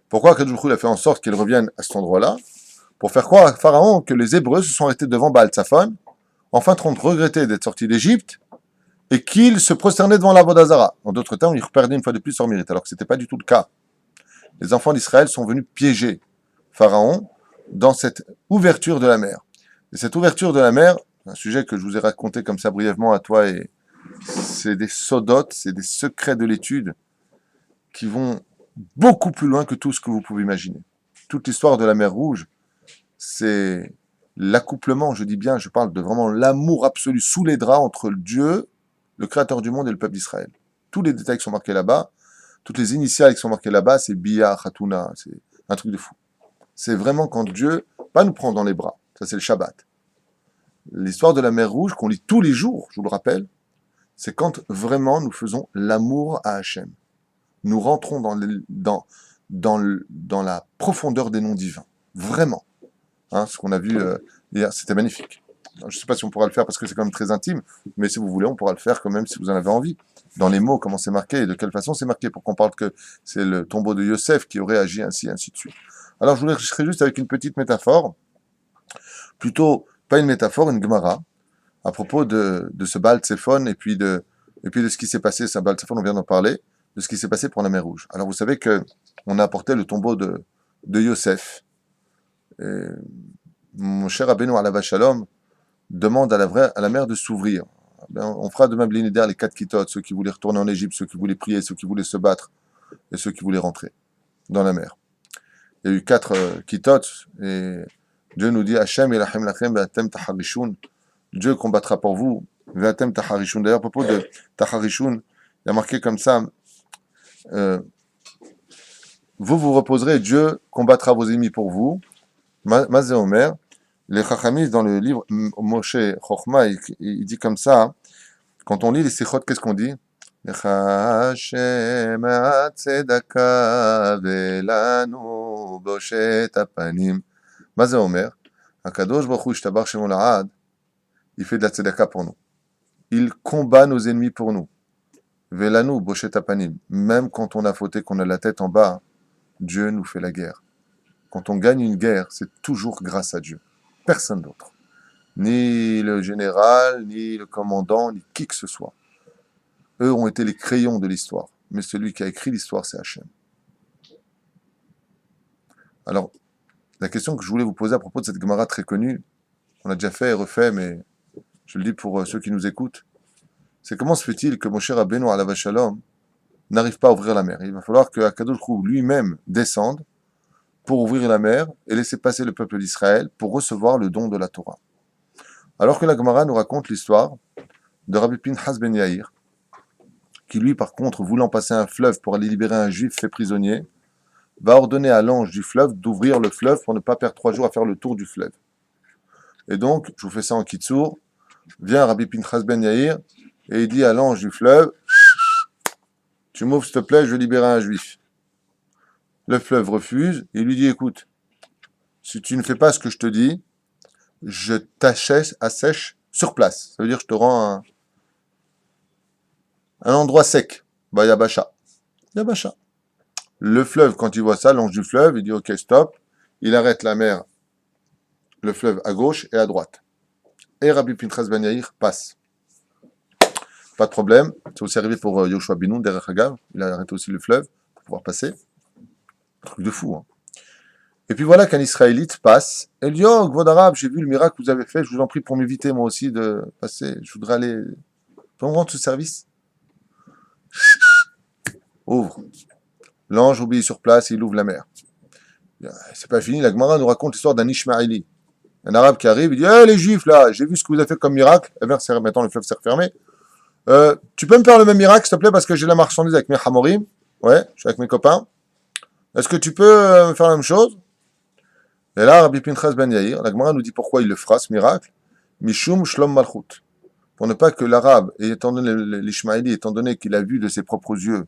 Pourquoi Kadosh Baruch Hu a fait en sorte qu'il revienne à cet endroit-là? Pour faire croire à Pharaon que les Hébreux se sont arrêtés devant Baal Tzafon, en fin de compte regretter d'être sortis d'Égypte, et qu'ils se prosternaient devant la Vodazara. En d'autres termes, ils reperdaient une fois de plus leur mérite, alors que ce n'était pas du tout le cas. Les enfants d'Israël sont venus piéger Pharaon dans cette ouverture de la mer. Et cette ouverture de la mer, un sujet que je vous ai raconté comme ça brièvement à toi, et c'est des sodotes, c'est des secrets de l'étude qui vont beaucoup plus loin que tout ce que vous pouvez imaginer. Toute l'histoire de la mer Rouge, c'est l'accouplement, je dis bien, je parle de vraiment l'amour absolu sous les draps entre Dieu, le créateur du monde et le peuple d'Israël. Tous les détails qui sont marqués là-bas toutes les initiales qui sont marquées là-bas, c'est Bia, Khatuna, c'est un truc de fou. C'est vraiment quand Dieu, pas nous prend dans les bras, ça c'est le Shabbat. L'histoire de la mer Rouge, qu'on lit tous les jours, je vous le rappelle, c'est quand vraiment nous faisons l'amour à Hachem. Nous rentrons dans la profondeur des noms divins. Vraiment. Hein, ce qu'on a vu hier, c'était magnifique. Alors, je ne sais pas si on pourra le faire parce que c'est quand même très intime, mais si vous voulez, on pourra le faire quand même si vous en avez envie. Dans les mots, comment c'est marqué et de quelle façon c'est marqué, pour qu'on parle que c'est le tombeau de Yosef qui aurait agi ainsi, ainsi de suite. Alors je serai juste avec une petite métaphore, plutôt pas une métaphore, une gemara, à propos de ce Baal Tsephon et puis de ce qui s'est passé, c'est un Baal Tsephon, on vient d'en parler, de ce qui s'est passé pour la mer Rouge. Alors vous savez que on a apporté le tombeau de Yosef. Et mon cher Rabbeinu Alav Shalom demande à la mer de s'ouvrir. Ben, on fera de même l'Inider, les 4 kitotes, ceux qui voulaient retourner en Égypte, ceux qui voulaient prier, ceux qui voulaient se battre, et ceux qui voulaient rentrer dans la mer. Il y a eu 4 kitotes, et Dieu nous dit, Hashem ilachem lachem ve'atem taharishun. Dieu combattra pour vous, ve'atem taharishun. D'ailleurs, à propos de taharishun, il y a marqué comme ça, vous vous reposerez, Dieu combattra vos ennemis pour vous. Mazé Omer, les Chachamis, dans le livre Moshe Chochma, il dit comme ça, quand on lit les Sichot, qu'est-ce qu'on dit? Hashem atzedaka velanu boshet apanim. Mazé Omer, Akadosh Baruch Hu Ishtabach Shemo La'ad, il fait de la tzedaka pour nous. Il combat nos ennemis pour nous. Velanu boshet apanim. Même quand on a fauté, qu'on a la tête en bas, Dieu nous fait la guerre. Quand on gagne une guerre, c'est toujours grâce à Dieu. Personne d'autre. Ni le général, ni le commandant, ni qui que ce soit. Eux ont été les crayons de l'histoire. Mais celui qui a écrit l'histoire, c'est Hachem. Alors, la question que je voulais vous poser à propos de cette Gemara très connue, on l'a déjà fait et refait, mais je le dis pour ceux qui nous écoutent, c'est comment se fait-il que Moshe Rabbeinu Alav Shalom n'arrive pas à ouvrir la mer? Il va falloir que Akadosh Baruch Hu lui-même descende pour ouvrir la mer et laisser passer le peuple d'Israël pour recevoir le don de la Torah. Alors que la Gemara nous raconte l'histoire de Rabbi Pinchas ben Yair, qui lui, par contre, voulant passer un fleuve pour aller libérer un juif fait prisonnier, va ordonner à l'ange du fleuve d'ouvrir le fleuve pour ne pas perdre 3 jours à faire le tour du fleuve. Et donc, je vous fais ça en kitsour, vient Rabbi Pinchas ben Yair et il dit à l'ange du fleuve, tu m'ouvres s'il te plaît, je vais libérer un juif. Le fleuve refuse, et il lui dit, écoute, si tu ne fais pas ce que je te dis, je t'assèche sur place. Ça veut dire, je te rends un endroit sec. Bah, Yabasha. Yabasha. Le fleuve, quand il voit ça, l'ange du fleuve, il dit, ok, stop. Il arrête la mer, le fleuve à gauche et à droite. Et Rabbi Pinchas ben Yair passe. Pas de problème. C'est aussi arrivé pour Yoshua bin Nun, derrière Hagav. Il a arrêté aussi le fleuve pour pouvoir passer. Un truc de fou, hein. Et puis voilà qu'un Israélite passe, et il dit, oh, Gvod Arabe, j'ai vu le miracle que vous avez fait, je vous en prie pour m'éviter moi aussi de passer, je voudrais aller, je me rendre ce service. Ouvre. L'ange obéit sur place et il ouvre la mer. C'est pas fini, la Gemara nous raconte l'histoire d'un Ishmaéli. Un Arabe qui arrive, il dit, hey, les Juifs là, j'ai vu ce que vous avez fait comme miracle, et bien, maintenant le fleuve s'est refermé. Tu peux me faire le même miracle, s'il te plaît, parce que j'ai la marchandise avec mes Hamorim, ouais, je suis avec mes copains. Est-ce que tu peux me faire la même chose? Et là, Rabbi Pinchas ben Yair, la Gemara nous dit pourquoi il le fera, ce miracle. Mishum Shlom Malchut. Pour ne pas que l'Arabe, étant donné l'Ishmaéli, étant donné qu'il a vu de ses propres yeux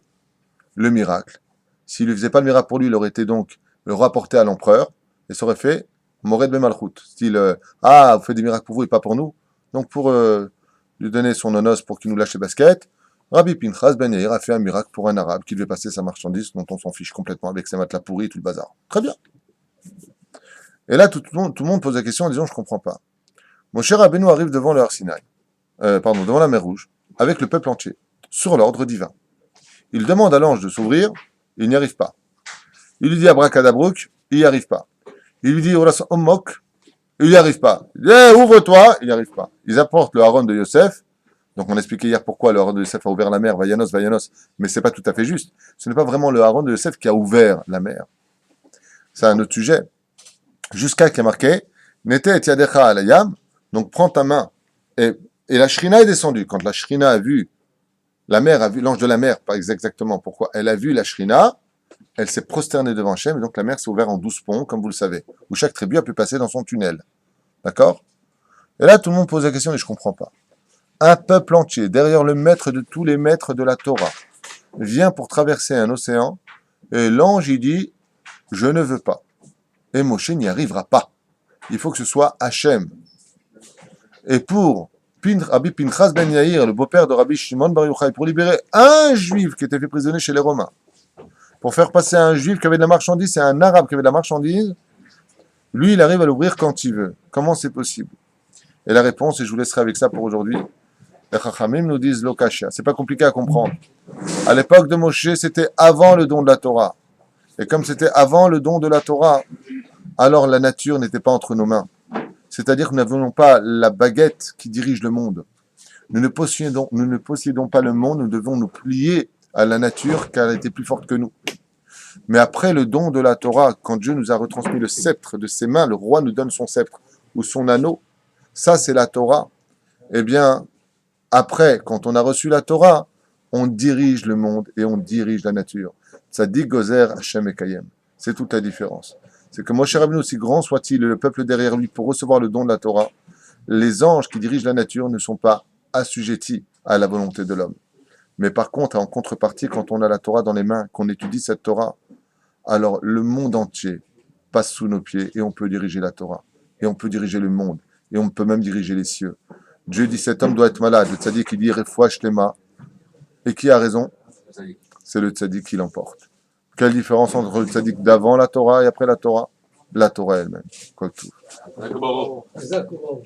le miracle, s'il ne faisait pas le miracle pour lui, il aurait été donc le rapporté à l'empereur, et ça aurait fait Mored ben Malchut. Style, vous faites des miracles pour vous et pas pour nous. Donc pour lui donner son onos pour qu'il nous lâche les baskets, Rabbi Pinchas ben Yair a fait un miracle pour un Arabe qui devait passer sa marchandise dont on s'en fiche complètement avec ses matelas pourris et tout le bazar. Très bien. Et là, tout le monde pose la question en disant, je ne comprends pas. Mon cher Rabbeinu arrive devant le Har Sinaï, devant la mer Rouge, avec le peuple entier, sur l'ordre divin. Il demande à l'ange de s'ouvrir, il n'y arrive pas. Il lui dit abracadabrouk, il n'y arrive pas. Il lui dit Oras Ommok, il n'y arrive pas. Il dit, ouvre-toi, il n'y arrive pas. Ils apportent le haron de Yosef. Donc on expliquait hier pourquoi le haron de Yosef a ouvert la mer, Vayanos, mais c'est pas tout à fait juste. Ce n'est pas vraiment le haron de Yosef qui a ouvert la mer. C'est un autre sujet. Jusqu'à qu'il y a marqué, Nete et Yadecha alayam, donc prends ta main. Et la Shrina est descendue. Quand la Shrina a vu La mère a vu, l'ange de la mer, pas exactement pourquoi, elle a vu la Shrina, elle s'est prosternée devant Hachem, et donc la mer s'est ouverte en 12 ponts, comme vous le savez, où chaque tribu a pu passer dans son tunnel. D'accord? Et là, tout le monde pose la question, et je comprends pas. Un peuple entier, derrière le maître de tous les maîtres de la Torah, vient pour traverser un océan, et l'ange, il dit, je ne veux pas. Et Moshe n'y arrivera pas. Il faut que ce soit Hachem. Et pour Rabbi Pinchas ben Yair, le beau-père de Rabbi Shimon bar Yochai, pour libérer un juif qui était fait prisonnier chez les Romains, pour faire passer un juif qui avait de la marchandise et un arabe qui avait de la marchandise, lui, il arrive à l'ouvrir quand il veut. Comment c'est possible? Et la réponse, et je vous laisserai avec ça pour aujourd'hui, les Chachamim nous disent Lokashia. C'est pas compliqué à comprendre. À l'époque de Moshe, c'était avant le don de la Torah. Et comme c'était avant le don de la Torah, alors la nature n'était pas entre nos mains. C'est-à-dire que nous n'avions pas la baguette qui dirige le monde. Nous ne possédons pas le monde, nous devons nous plier à la nature car elle était plus forte que nous. Mais après le don de la Torah, quand Dieu nous a retransmis le sceptre de ses mains, le roi nous donne son sceptre ou son anneau, ça c'est la Torah. Eh bien, après, quand on a reçu la Torah, on dirige le monde et on dirige la nature. Tzadik Gozer Hashem Ekayem. C'est toute la différence. C'est que Moshe Rabbeinu, aussi grand soit-il, et le peuple derrière lui, pour recevoir le don de la Torah, les anges qui dirigent la nature ne sont pas assujettis à la volonté de l'homme. Mais par contre, en contrepartie, quand on a la Torah dans les mains, qu'on étudie cette Torah, alors le monde entier passe sous nos pieds et on peut diriger la Torah. Et on peut diriger le monde. Et on peut même diriger les cieux. Dieu dit cet homme doit être malade. Le tzaddik, il dit Refoua Shlema. Et qui a raison? C'est le tzaddik qui l'emporte. Quelle différence entre le tzaddik d'avant la Torah et après la Torah? La Torah elle-même. Quoi que tout. D'accord. Exactement.